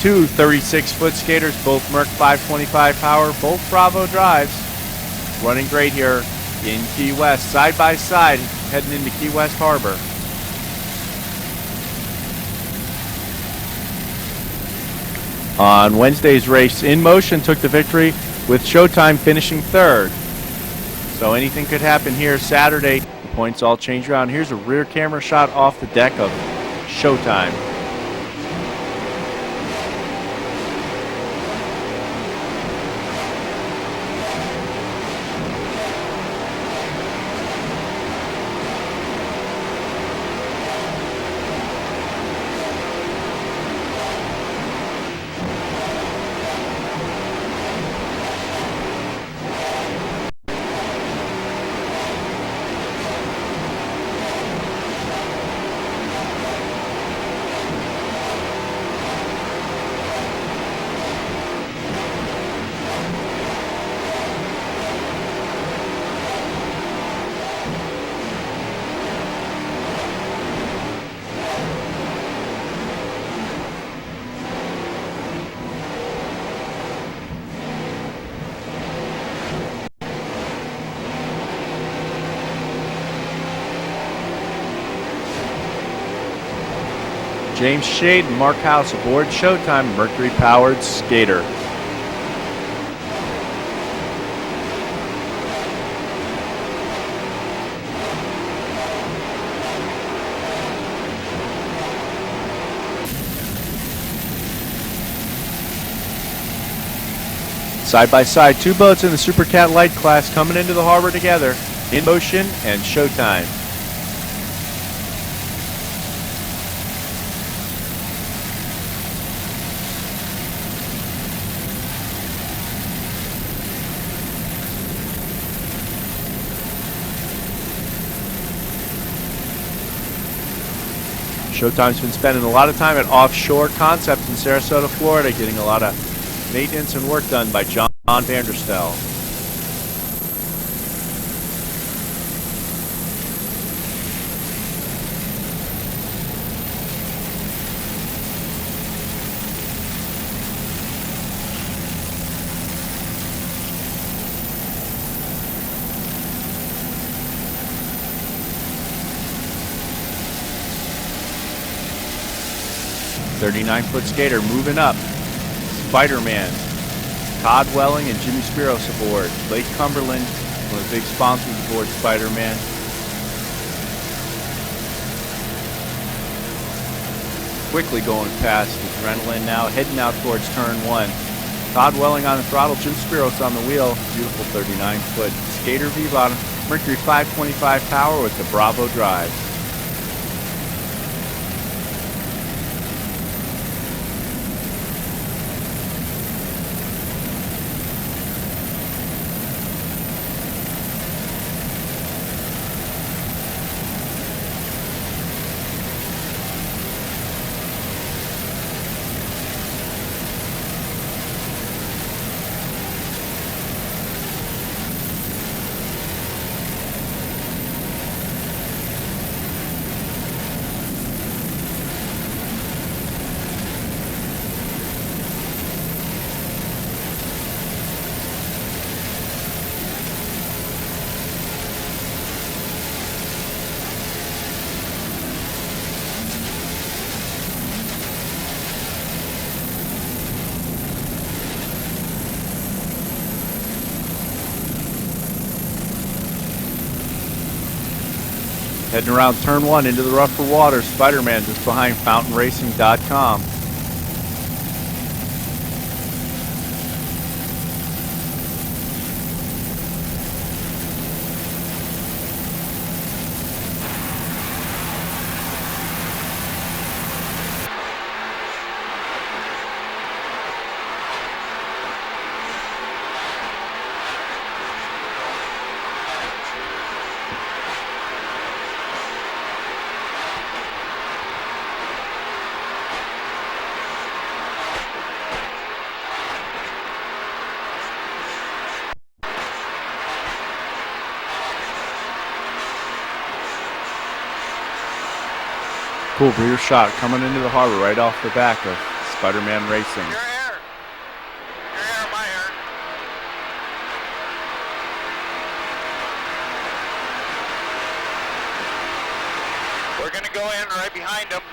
Two 36-foot skaters, both Merc 525 power, both Bravo drives. Running great here in Key West, side by side, heading into Key West Harbor. On Wednesday's race, In Motion took the victory with Showtime finishing 3rd. So anything could happen here Saturday. The points all change around. Here's a rear camera shot off the deck of Showtime. James Shade and Mark House aboard Showtime Mercury-powered skater. Side by side, two boats in the Supercat Light class coming into the harbor together. In Motion and Showtime. Showtime's been spending a lot of time at Offshore Concepts in Sarasota, Florida, getting a lot of maintenance and work done by John Vanderstel. .39-foot skater moving up. Spider-Man. Todd Welling and Jimmy Spiros aboard. Lake Cumberland, one of the big sponsors aboard Spider-Man. Quickly going past Adrenaline now, heading out towards turn 1. Todd Welling on the throttle, Jim Spiros on the wheel. Beautiful 39-foot skater V-bottom. Mercury 525 power with the Bravo drive. Heading around turn 1 into the rougher water, Spider-Man just behind fountainracing.com. Cool rear shot coming into the harbor right off the back of Spider-Man Racing. Your air. Your air, my air. We're going to go in right behind them.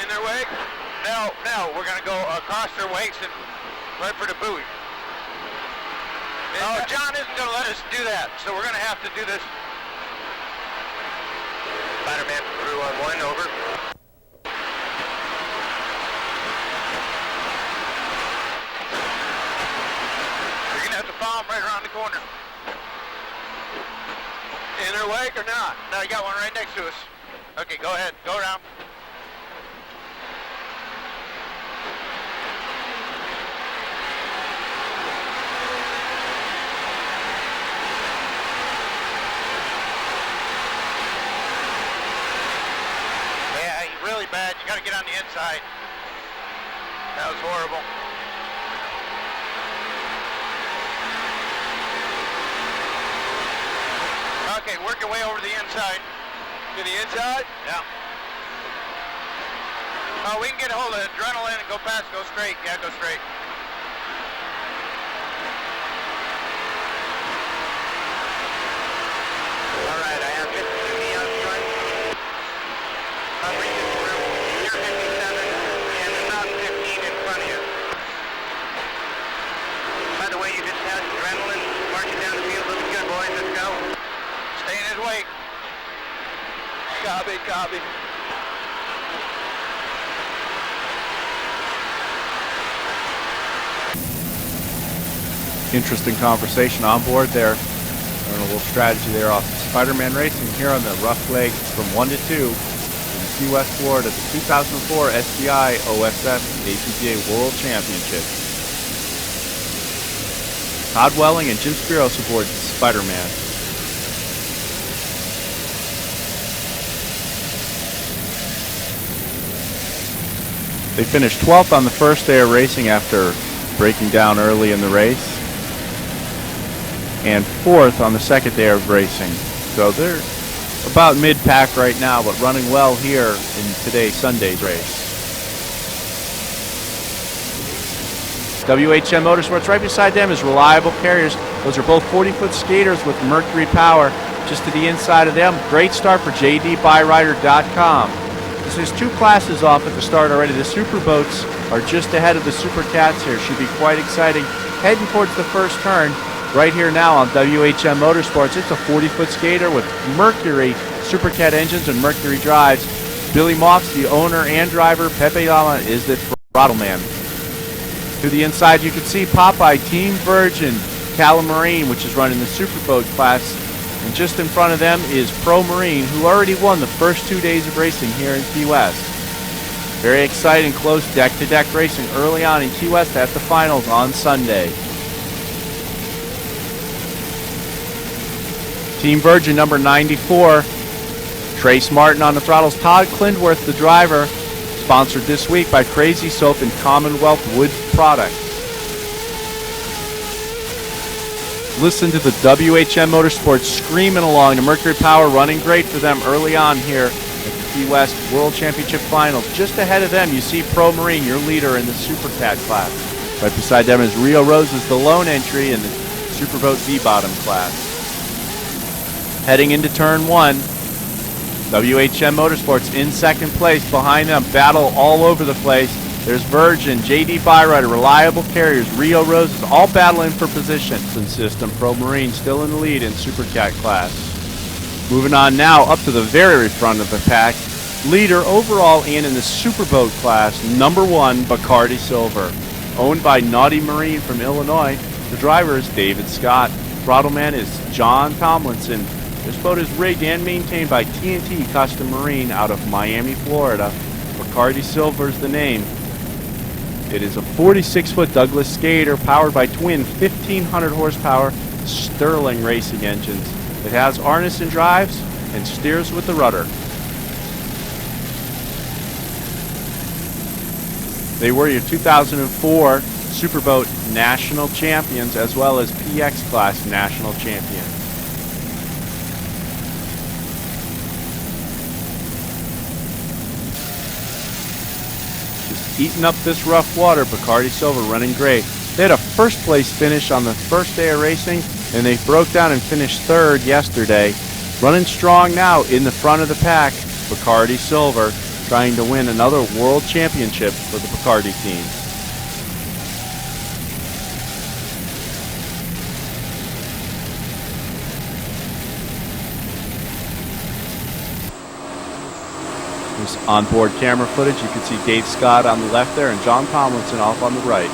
In their wake? No, we're going to go across their wakes and right for the buoy. Oh, John isn't going to let us do that, so we're going to have to do this. Spider-Man crew on 1, over. You're going to have to follow them right around the corner. In their wake or not? No, you got one right next to us. Okay, go ahead. Go around. Really bad. You got to get on the inside. That was horrible. Okay, work your way over to the inside. To the inside? Yeah. Oh, we can get a hold of adrenaline and go past. Go straight. Yeah, go straight. All right, I have 52 neon stripes. I'll bring you through. You're 57 and about 15 in front of you. By the way, you just had adrenaline marching down the field. Looking good, boys. Let's go. Stay in his wake. Copy. Interesting conversation on board there. Learn a little strategy there off Spider-Man Racing here on the rough leg from 1 to 2 in Key West, Florida, the 2004 SCI OSF APBA World Championship. Todd Welling and Jim Spiros aboard Spider-Man. They finished 12th on the first day of racing after breaking down early in the race, and 4th on the second day of racing. So they're about mid-pack right now, but running well here in today's Sunday's race. WHM Motorsports, right beside them is Reliable Carriers. Those are both 40-foot skaters with Mercury power. Just to the inside of them, great start for JDBuyrider.com. There's 2 classes off at the start already. The Super Boats are just ahead of the Super Cats here. Should be quite exciting. Heading towards the first turn right here now on WHM Motorsports. It's a 40-foot skater with Mercury Super Cat engines and Mercury drives. Billy Mox, the owner and driver. Pepe Lama is the throttle man. To the inside you can see Popeye, Team Virgin, Calamarine, which is running the Super Boat class. And just in front of them is Pro Marine, who already won the first 2 days of racing here in Key West. Very exciting, close deck-to-deck racing early on in Key West at the finals on Sunday. Team Virgin number 94, Trace Martin on the throttles, Todd Clindworth the driver, sponsored this week by Crazy Soap and Commonwealth Wood Products. Listen to the WHM Motorsports screaming along. The Mercury Power running great for them early on here at the Key West World Championship Finals. Just ahead of them, you see Pro Marine, your leader in the Super Cat class. Right beside them is Rio Roses, the lone entry in the Superboat V-Bottom class. Heading into turn 1, WHM Motorsports in second place. Behind them, battle all over the place. There's Virgin, JD Byrider, Reliable Carriers, Rio Roses, all battling for position. System Pro Marine still in the lead in Super Cat class. Moving on now up to the very front of the pack. Leader overall and in the Superboat class, number 1, Bacardi Silver. Owned by Naughty Marine from Illinois, the driver is David Scott. Throttle man is John Tomlinson. This boat is rigged and maintained by T&T Custom Marine out of Miami, Florida. Bacardi Silver is the name. It is a 46-foot Douglas Skater powered by twin 1,500 horsepower Sterling racing engines. It has harness and drives and steers with the rudder. They were your 2004 Superboat National Champions as well as PX Class National Champions. Just eating up this rough water, Bacardi Silver running great. They had a first place finish on the first day of racing, and they broke down and finished third yesterday. Running strong now in the front of the pack, Bacardi Silver, trying to win another world championship for the Bacardi team. This onboard camera footage, you can see Dave Scott on the left there and John Tomlinson off on the right.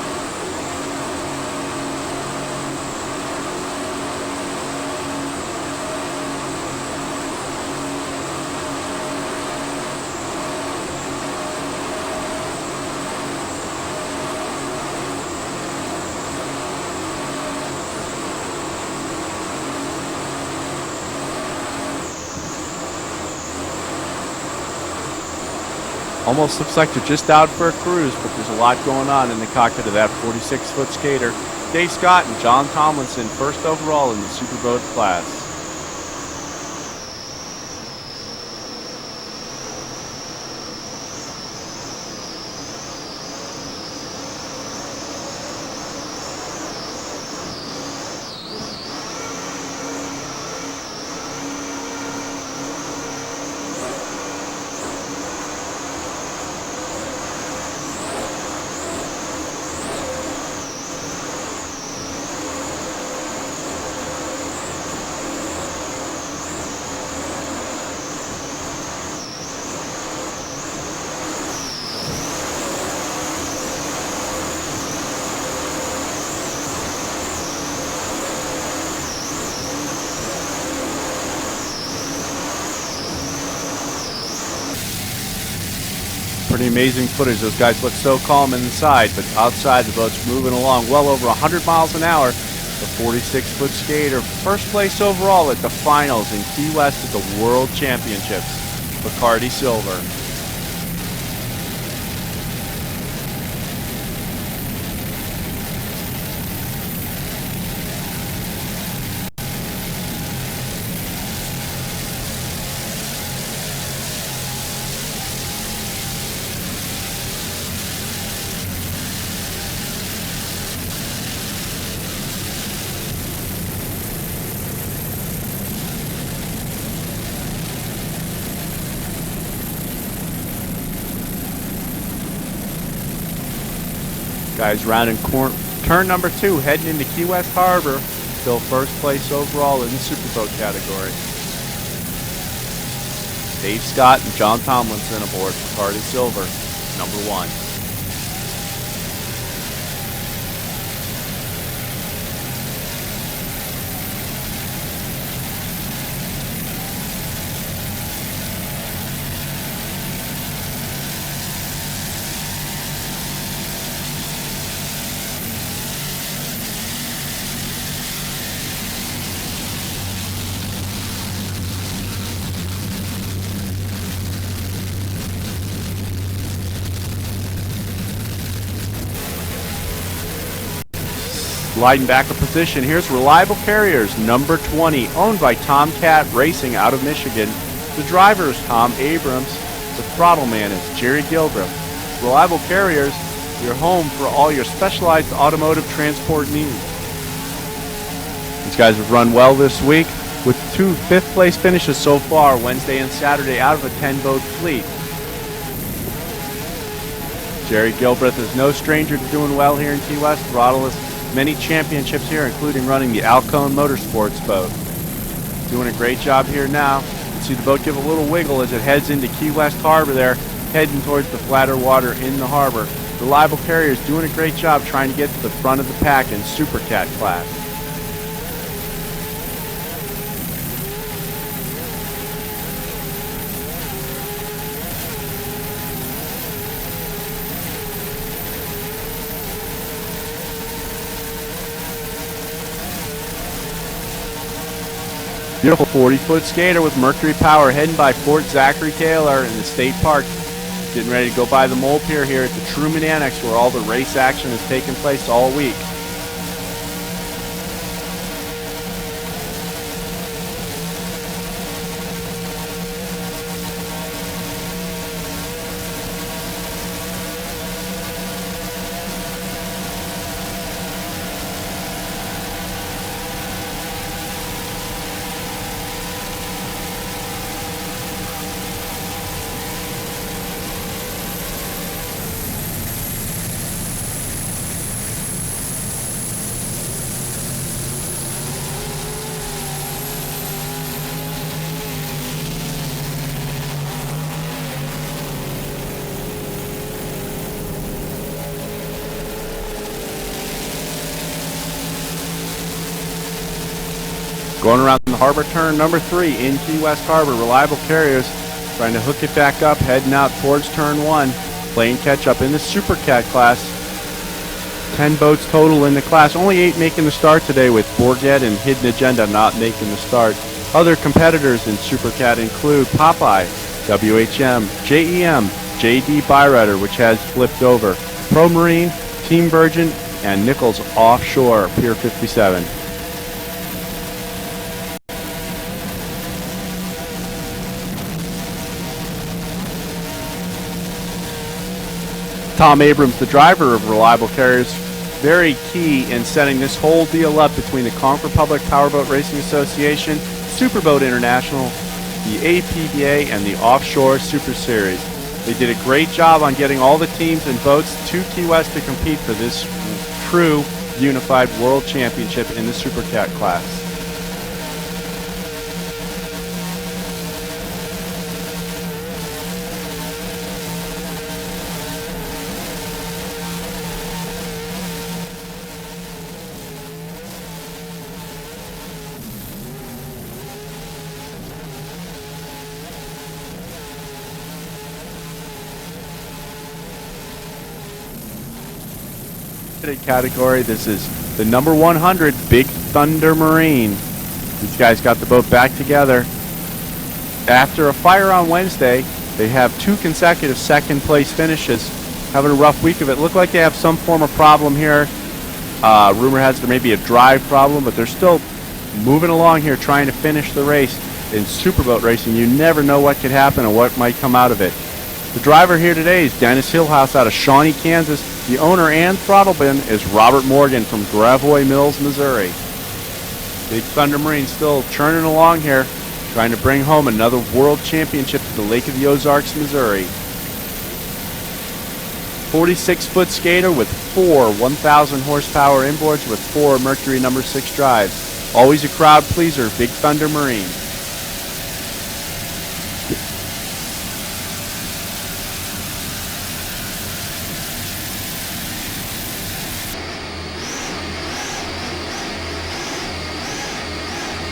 Almost looks like they're just out for a cruise, but there's a lot going on in the cockpit of that 46-foot skater. Dave Scott and John Tomlinson, first overall in the Superboat class. Pretty amazing footage. Those guys look so calm inside, but outside the boat's moving along well over 100 miles an hour. The 46-foot skater, first place overall at the finals in Key West at the World Championships. Bacardi Silver. Guys rounding turn number 2, heading into Key West Harbor. Still first place overall in the Superboat category. Dave Scott and John Tomlinson aboard Bacardi Silver, number 1. Sliding back a position, here's Reliable Carriers, number 20, owned by Tomcat Racing out of Michigan. The driver is Tom Abrams. The throttle man is Jerry Gilbreth. Reliable Carriers, your home for all your specialized automotive transport needs. These guys have run well this week with 2 fifth-place finishes so far, Wednesday and Saturday, out of a 10-boat fleet. Jerry Gilbreth is no stranger to doing well here in Key West. Throttle has many championships here, including running the Alcone Motorsports boat. doing a great job here now. You can see the boat give a little wiggle as it heads into Key West Harbor there, heading towards the flatter water in the harbor. Reliable Carriers doing a great job trying to get to the front of the pack in Super Cat class. Beautiful 40-foot skater with Mercury Power heading by Fort Zachary Taylor in the state park. Getting ready to go by the mole pier here at the Truman Annex where all the race action has taken place all week. Going around the harbor turn number 3 in Key West Harbor, Reliable Carriers trying to hook it back up, heading out towards turn 1, playing catch up in the Super Cat class. 10 boats total in the class, only 8 making the start today, with Borget and Hidden Agenda not making the start. Other competitors in Super Cat include Popeye, WHM, JEM, JD Byrider, which has flipped over, Pro Marine, Team Virgin, and Nichols Offshore, Pier 57. Tom Abrams, the driver of Reliable Carriers, very key in setting this whole deal up between the Conch Republic Powerboat Racing Association, Superboat International, the APBA, and the Offshore Super Series. They did a great job on getting all the teams and boats to Key West to compete for this true unified world championship in the Super Cat class. Category. This is the number 100 Big Thunder Marine. These guys got the boat back together. After a fire on Wednesday, they have 2 consecutive second place finishes. Having a rough week of it. Look like they have some form of problem here. Rumor has there may be a drive problem, but they're still moving along here trying to finish the race. In superboat racing, you never know what could happen or what might come out of it. The driver here today is Dennis Hillhouse out of Shawnee, Kansas. The owner and throttlebin is Robert Morgan from Gravois Mills, Missouri. Big Thunder Marine still churning along here, trying to bring home another world championship to the Lake of the Ozarks, Missouri. 46-foot skater with 4 1,000 horsepower inboards with 4 Mercury number 6 drives. Always a crowd pleaser, Big Thunder Marine.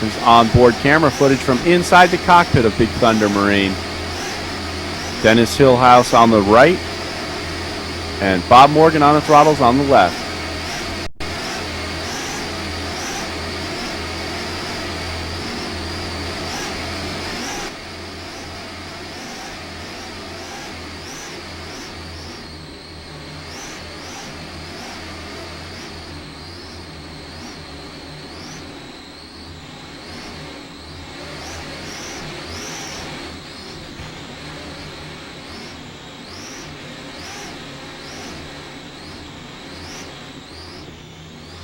There's onboard camera footage from inside the cockpit of Big Thunder Marine. Dennis Hillhouse on the right, and Bob Morgan on the throttles on the left.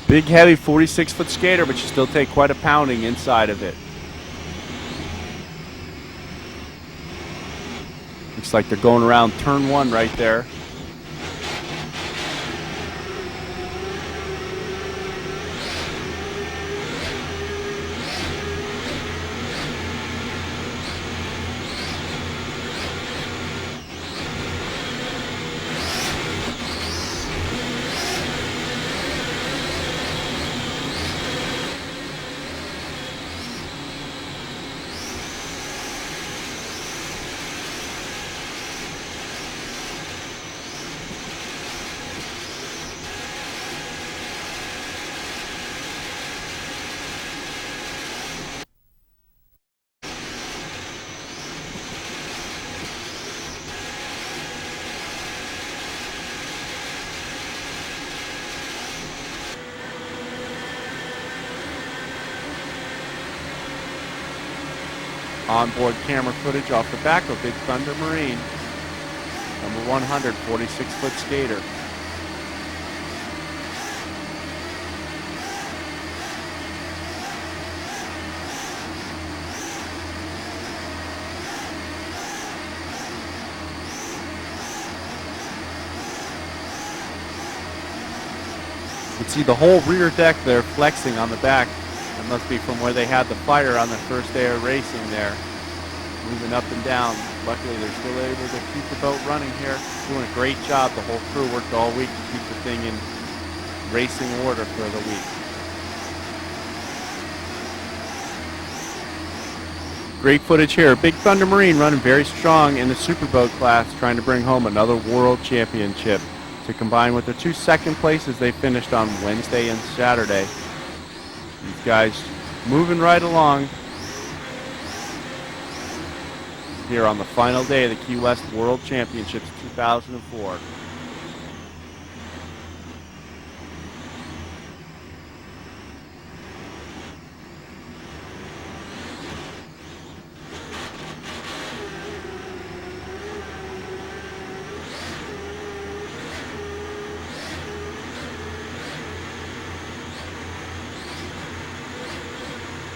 Big, heavy 46-foot skater, but you still take quite a pounding inside of it. Looks like they're going around turn 1 right there. onboard camera footage off the back of Big Thunder Marine, number 100, 46-foot skater. You can see the whole rear deck there flexing on the back. That must be from where they had the fire on the first day of racing there. Moving up and down. Luckily they're still able to keep the boat running here. Doing a great job. The whole crew worked all week to keep the thing in racing order for the week. Great footage here. Big Thunder Marine running very strong in the Superboat class, trying to bring home another world championship to combine with the 2 second places they finished on Wednesday and Saturday. These guys moving right along here on the final day of the Key West World Championships 2004.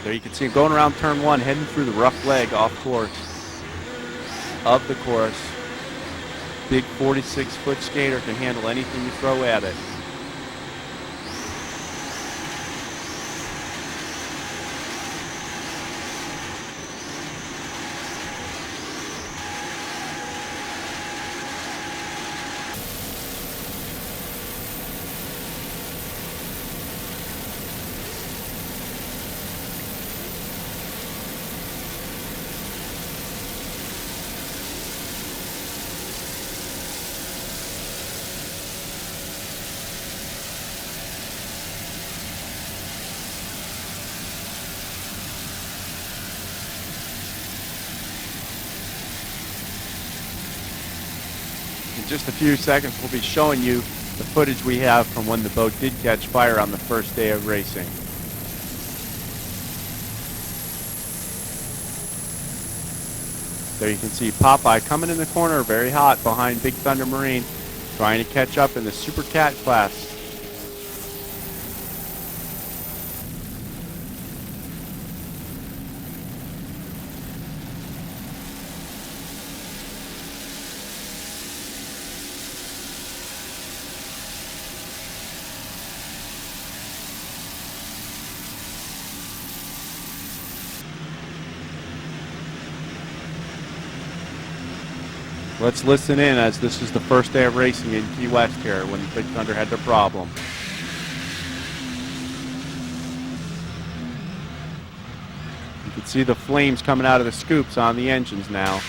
There you can see him going around turn 1, heading through the rough leg off course of the course. Big 46-foot skater can handle anything you throw at it. In just a few seconds, we'll be showing you the footage we have from when the boat did catch fire on the first day of racing. There you can see Popeye coming in the corner very hot behind Big Thunder Marine, trying to catch up in the Super Cat class. Let's listen in, as this is the first day of racing in Key West here when Big Thunder had their problem. You can see the flames coming out of the scoops on the engines now.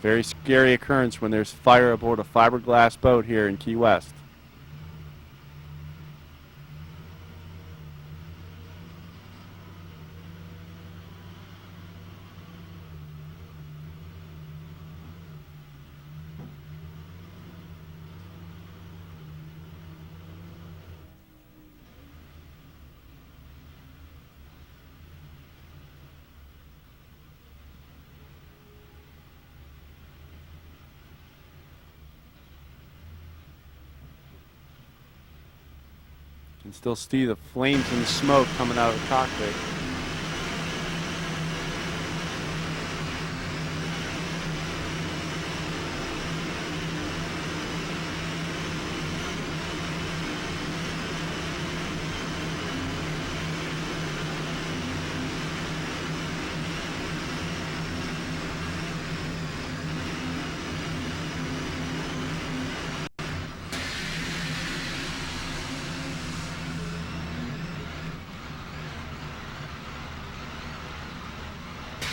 Very scary occurrence when there's fire aboard a fiberglass boat here in Key West. You can still see the flames and the smoke coming out of the cockpit.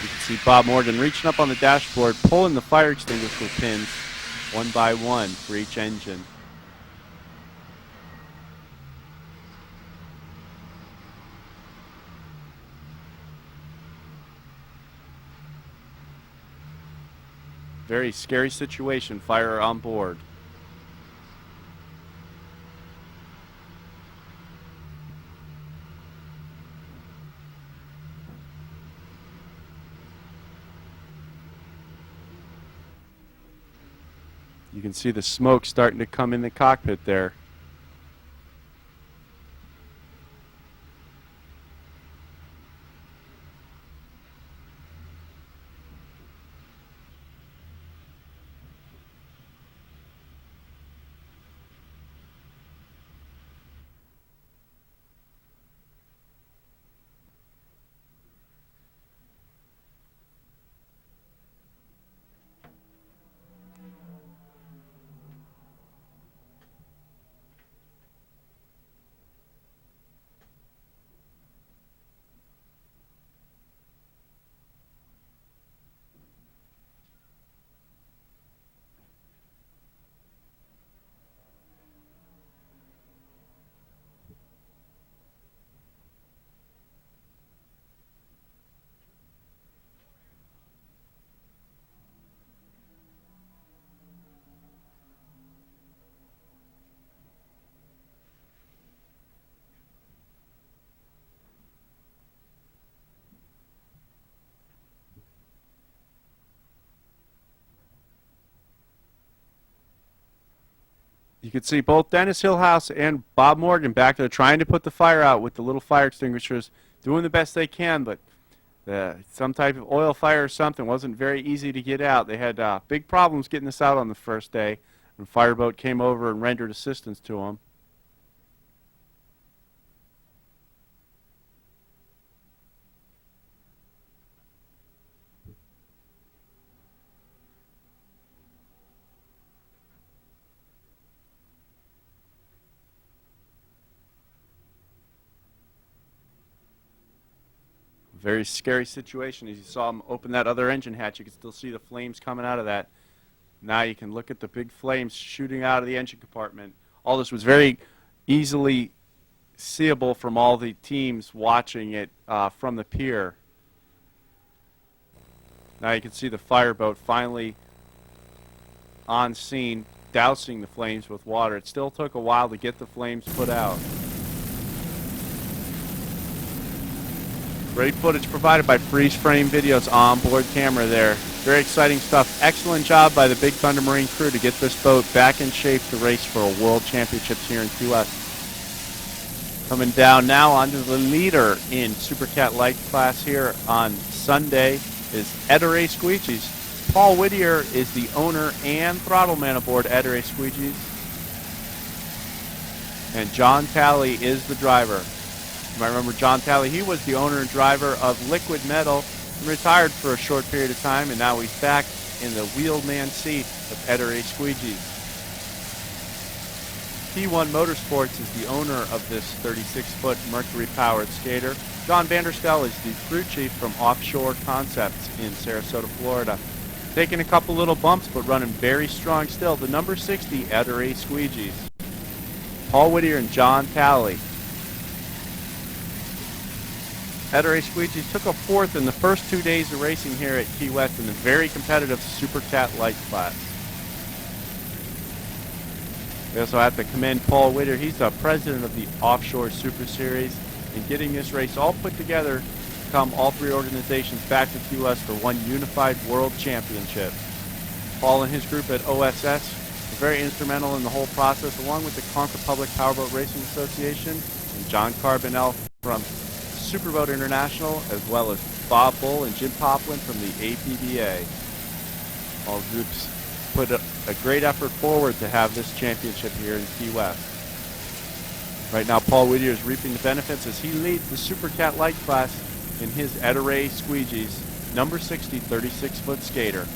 You can see Bob Morgan reaching up on the dashboard, pulling the fire extinguisher pins one by one for each engine. Very scary situation. Fire on board. You can see the smoke starting to come in the cockpit there. You can see both Dennis Hillhouse and Bob Morgan back there trying to put the fire out with the little fire extinguishers, doing the best they can, but some type of oil fire or something wasn't very easy to get out. They had big problems getting this out on the first day, and Powerboat came over and rendered assistance to them. Very scary situation. As you saw him open that other engine hatch, you can still see the flames coming out of that. Now you can look at the big flames shooting out of the engine compartment. All this was very easily seeable from all the teams watching it from the pier. Now you can see the fireboat finally on scene, dousing the flames with water. It still took a while to get the flames put out. Great footage provided by Freeze Frame Video's onboard camera there. Very exciting stuff. Excellent job by the Big Thunder Marine crew to get this boat back in shape to race for a World Championships here in Key West. Coming down now onto the leader in Super Cat Light class here on Sunday is Ettore Squeegees. Paul Whittier is the owner and throttle man aboard Ettore Squeegees. And John Talley is the driver. You might remember John Talley. He was the owner and driver of Liquid Metal and retired for a short period of time, and now he's back in the wheelman seat of Ettore Squeegees. P1 Motorsports is the owner of this 36-foot Mercury-powered skater. John Vanderstel is the crew chief from Offshore Concepts in Sarasota, Florida. Taking a couple little bumps, but running very strong still. The number 60 Ettore Squeegees. Paul Whittier and John Talley. Ettore Squeegees took a fourth in the first 2 days of racing here at Key West in the very competitive Super Cat Light class. We also have to commend Paul Whittier. He's the president of the Offshore Super Series, and getting this race all put together to come all three organizations back to Key West for one unified world championship. Paul and his group at OSS were very instrumental in the whole process, along with the Conquer Public Powerboat Racing Association and John Carbonell from Superboat International, as well as Bob Bull and Jim Poplin from the APBA. All groups put a great effort forward to have this championship here in Key West. Right now, Paul Whittier is reaping the benefits as he leads the Super Cat Light class in his Ettore Squeegees, number 60 36-foot skater.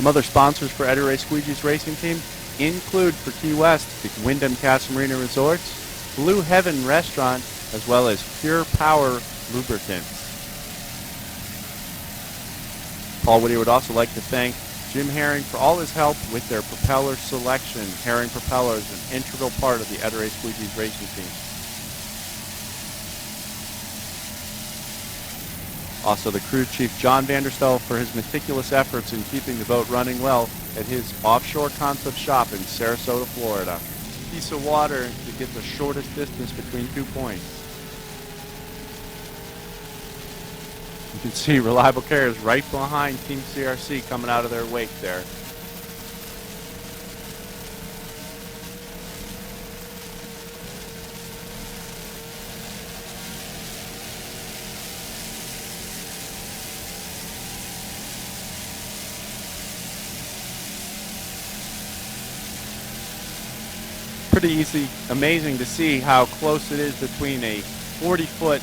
Some other sponsors for Ettore Squeegees Racing Team include for Key West the Wyndham Casa Marina Resorts, Blue Heaven Restaurant, as well as Pure Power Lubricants. Paul Whittier would also like to thank Jim Herring for all his help with their propeller selection. Herring Propeller is an integral part of the Ettore Squeegees racing team. Also, the crew chief, John Vanderstel, for his meticulous efforts in keeping the boat running well at his Offshore concept shop in Sarasota, Florida. Piece of water to get the shortest distance between 2 points. You can see Reliable Carriers right behind Team CRC coming out of their wake there. Pretty easy, amazing to see how close it is between a 40-foot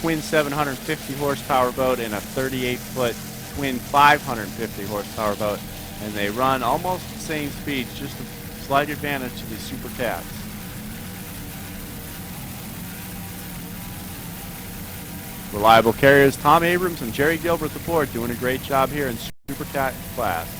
twin 750 horsepower boat and a 38-foot twin 550 horsepower boat, and they run almost the same speeds, just a slight advantage to the Super Cats. Reliable Carriers, Tom Abrams and Jerry Gilbert aboard, doing a great job here in Super Cat class.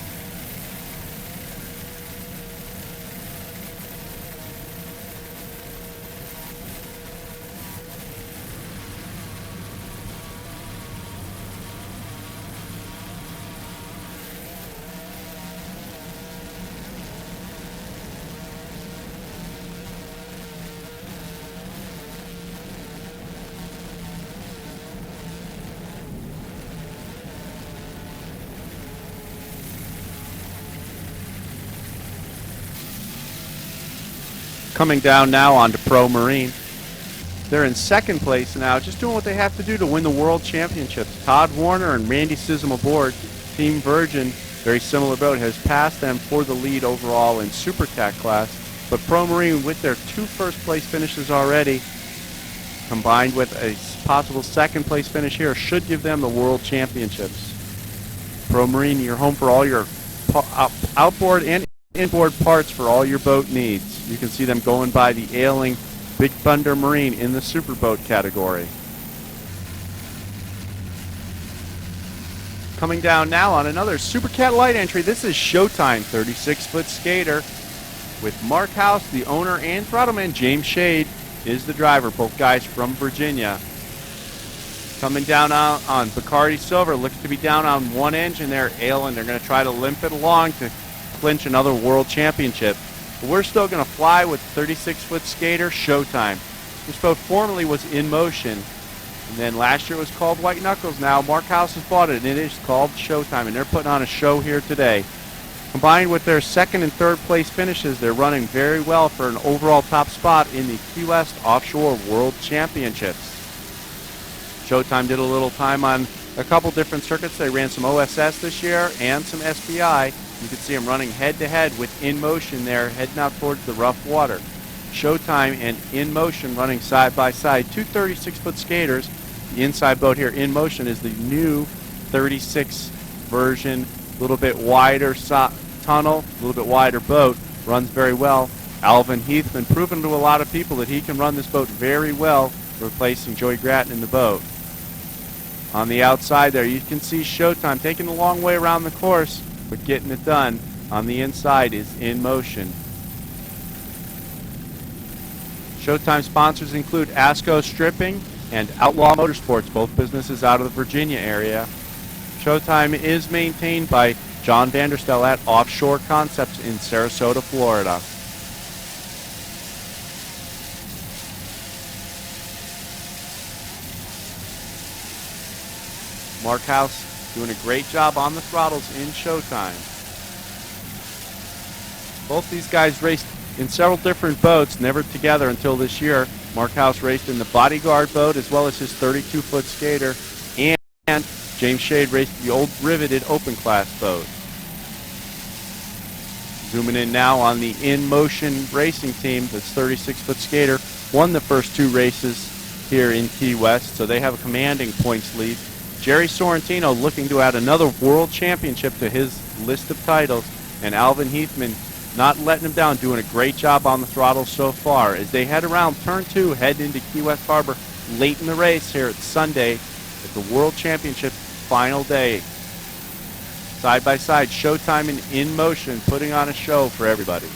Coming down now onto Pro Marine. They're in second place now, just doing what they have to do to win the World Championships. Todd Warner and Randy Sissom aboard. Team Virgin, very similar boat, has passed them for the lead overall in Super Cat class. But Pro Marine, with their 2 first-place finishes already, combined with a possible second-place finish here, should give them the World Championships. Pro Marine, you're home for all your outboard and inboard parts for all your boat needs. You can see them going by the ailing Big Thunder Marine in the Superboat category. Coming down now on another Super Cat Light entry, this is Showtime, 36-foot skater with Mark House, the owner and throttleman. James Shade is the driver, both guys from Virginia. Coming down on Bacardi Silver, looks to be down on one engine there, ailing. They're going to try to limp it along to clinch another World Championship. But we're still going to fly with 36-foot skater Showtime. This boat formerly was In Motion, and then last year it was called White Knuckles. Now Mark House has bought it, and it is called Showtime, and they're putting on a show here today. Combined with their second and third place finishes, they're running very well for an overall top spot in the Key West Offshore World Championships. Showtime did a little time on a couple different circuits. They ran some OSS this year and some SPI. You can see them running head-to-head with In Motion there, heading out towards the rough water. Showtime and In Motion running side-by-side. 2 36-foot skaters. The inside boat here, In Motion, is the new 36 version. A little bit wider tunnel, a little bit wider boat. Runs very well. Alvin Heathman proven to a lot of people that he can run this boat very well, replacing Joey Gratton in the boat. On the outside there, you can see Showtime taking a long way around the course, but getting it done. On the inside is In Motion. Showtime sponsors include ASCO Stripping and Outlaw Motorsports, both businesses out of the Virginia area. Showtime is maintained by John Vanderstel at Offshore Concepts in Sarasota, Florida. Mark House doing a great job on the throttles in Showtime. Both these guys raced in several different boats, never together until this year. Mark House raced in the Bodyguard boat as well as his 32-foot skater, and James Shade raced the old riveted open class boat. Zooming in now on the In Motion racing team, this 36-foot skater won the first 2 races here in Key West, so they have a commanding points lead. Jerry Sorrentino looking to add another world championship to his list of titles, and Alvin Heathman not letting them down, doing a great job on the throttle so far as they head around turn 2, heading into Key West Harbor late in the race here at Sunday at the World Championship final day. Side by side, Showtime and In Motion, putting on a show for everybody.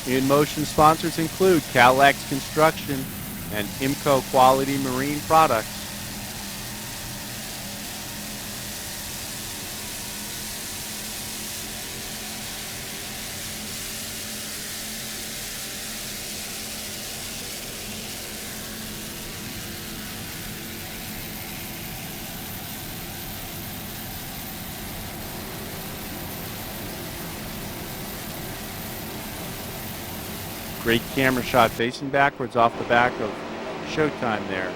In Motion sponsors include Calex Construction and IMCO Quality Marine Products. Great camera shot facing backwards off the back of Showtime there.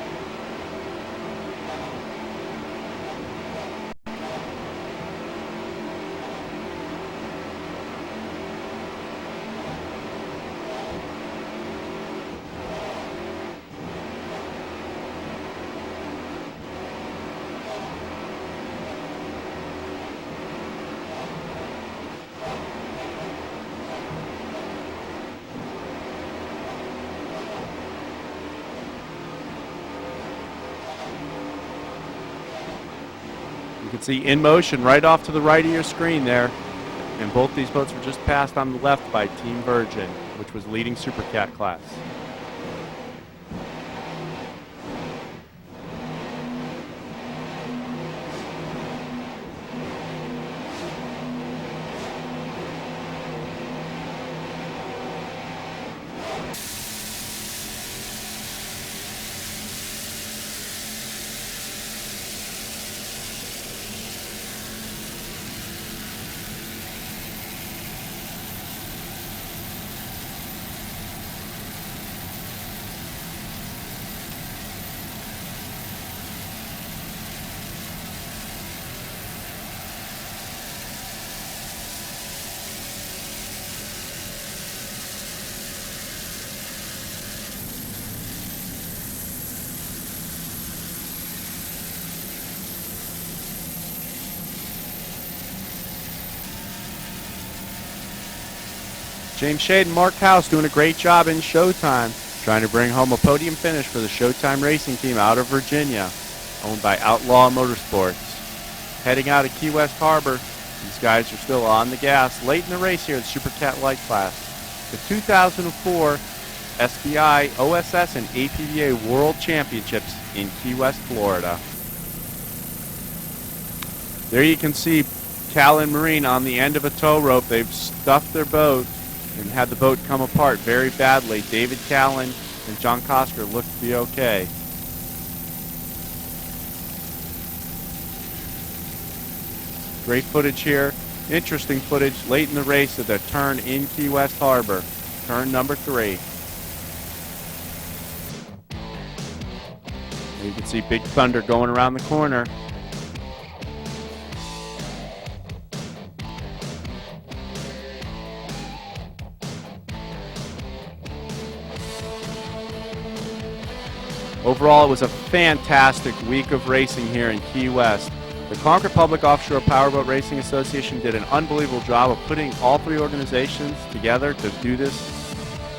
You can see In Motion right off to the right of your screen there. And both these boats were just passed on the left by Team Virgin, which was leading Super Cat class. James Shade and Mark House doing a great job in Showtime, trying to bring home a podium finish for the Showtime racing team out of Virginia, owned by Outlaw Motorsports. Heading out of Key West Harbor, these guys are still on the gas late in the race here at Super Cat Light class. The 2004 SBI, OSS, and APBA World Championships in Key West, Florida. There you can see Callan Marine on the end of a tow rope. They've stuffed their boat and had the boat come apart very badly. David Callan and John Kosker look to be okay. Great footage here. Interesting footage late in the race at the turn in Key West Harbor. Turn number 3. You can see Big Thunder going around the corner. Overall, it was a fantastic week of racing here in Key West. The Concord Public Offshore Powerboat Racing Association did an unbelievable job of putting all 3 organizations together to do this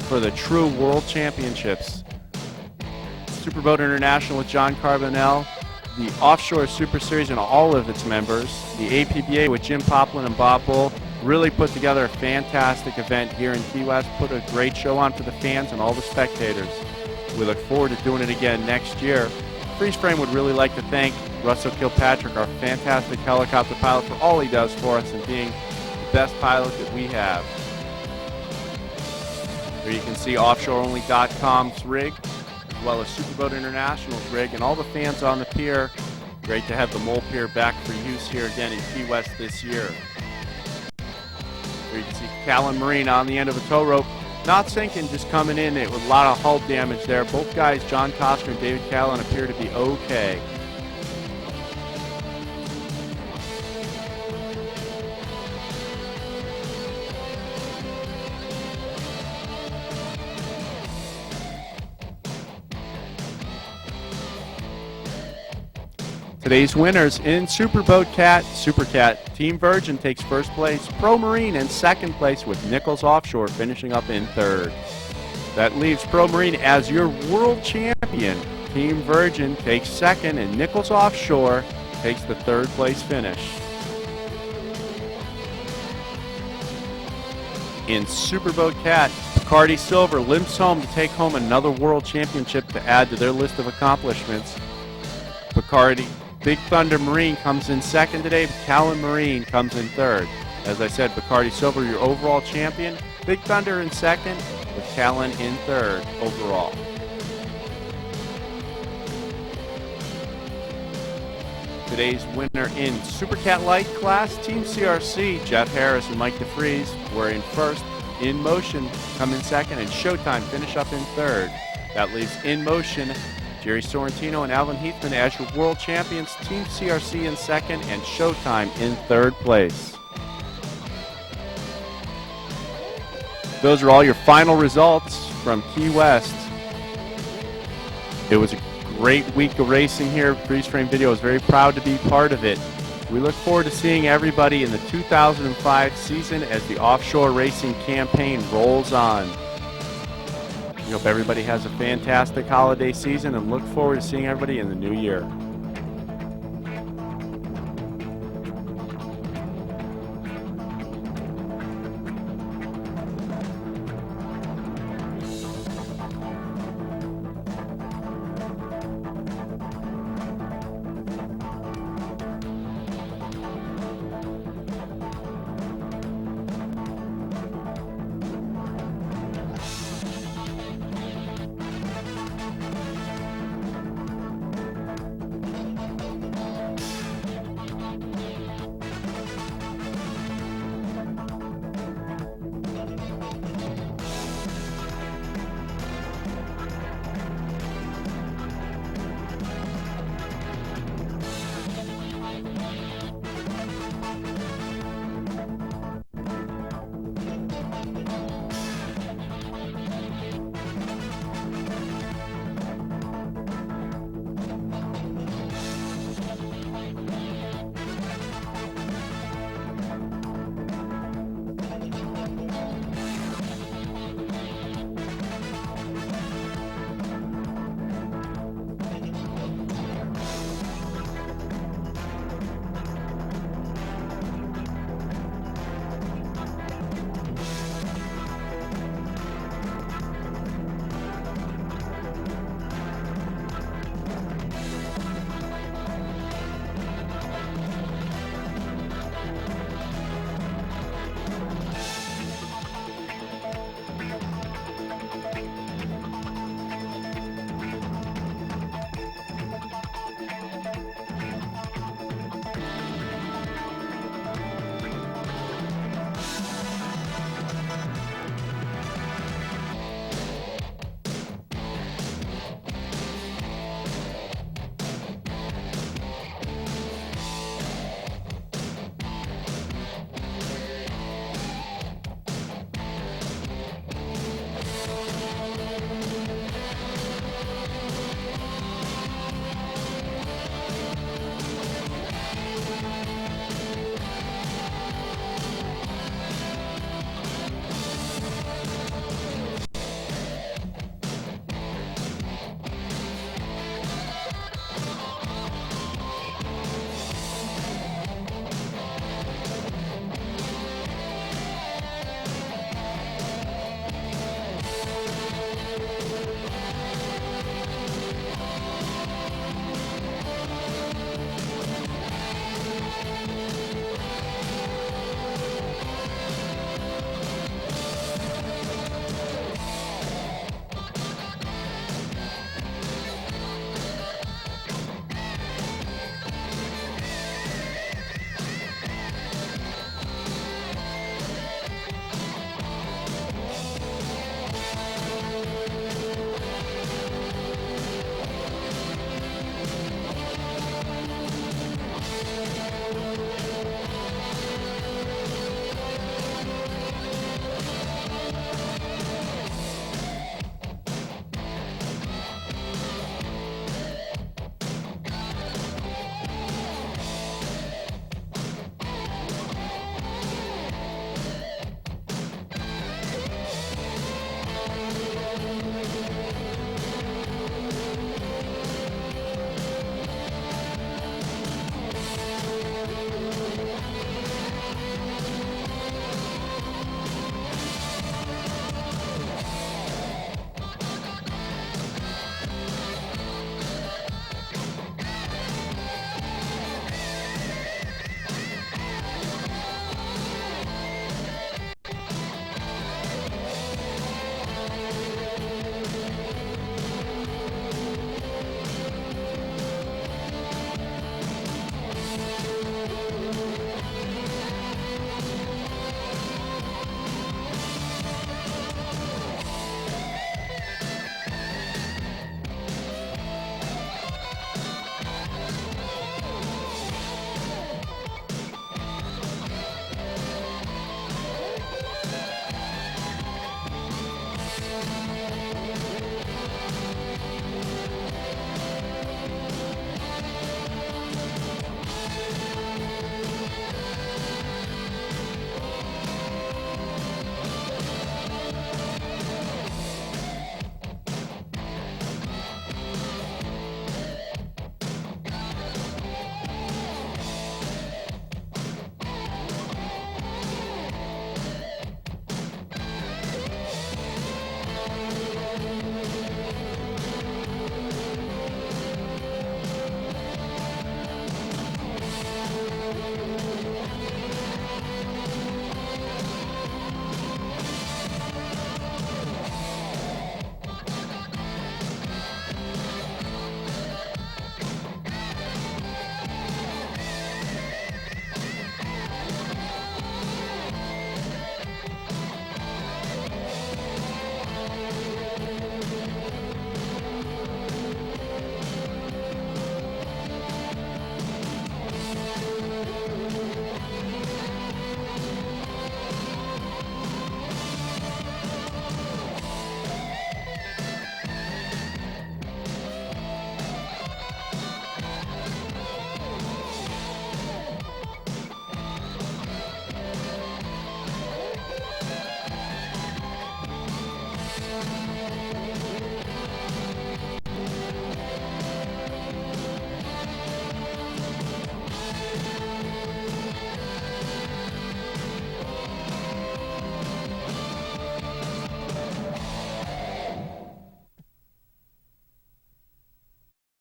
for the true World Championships. Superboat International with John Carbonell, the Offshore Super Series and all of its members, the APBA with Jim Poplin and Bob Bull, really put together a fantastic event here in Key West, put a great show on for the fans and all the spectators. We look forward to doing it again next year. Freeze Frame would really like to thank Russell Kilpatrick, our fantastic helicopter pilot, for all he does for us and being the best pilot that we have. Here you can see OffshoreOnly.com's rig, as well as Superboat International's rig, and all the fans on the pier. Great to have the Mole Pier back for use here again in Key West this year. Here you can see Callan Marine on the end of a tow rope. Not sinking, just coming in with a lot of hull damage there. Both guys, John Kosker and David Callan, appear to be okay. Today's winners in Superboat Cat, Super Cat, Team Virgin takes first place, Pro Marine in second place with Nichols Offshore finishing up in third. That leaves Pro Marine as your world champion. Team Virgin takes second and Nichols Offshore takes the third place finish. In Superboat Cat, Bacardi Silver limps home to take home another world championship to add to their list of accomplishments. Bacardi Big Thunder Marine comes in second today, but Callan Marine comes in third. As I said, Bacardi Silver, your overall champion. Big Thunder in second, with Callan in third overall. Today's winner in Super Cat Light class, Team CRC, Jeff Harris and Mike DeFries were in first. In Motion come in second, and Showtime finish up in third. That leaves In Motion, Jerry Sorrentino and Alvin Heathman as your world champions, Team CRC in second, and Showtime in third place. Those are all your final results from Key West. It was a great week of racing here. Freeze Frame Video is very proud to be part of it. We look forward to seeing everybody in the 2005 season as the offshore racing campaign rolls on. We hope everybody has a fantastic holiday season and look forward to seeing everybody in the new year.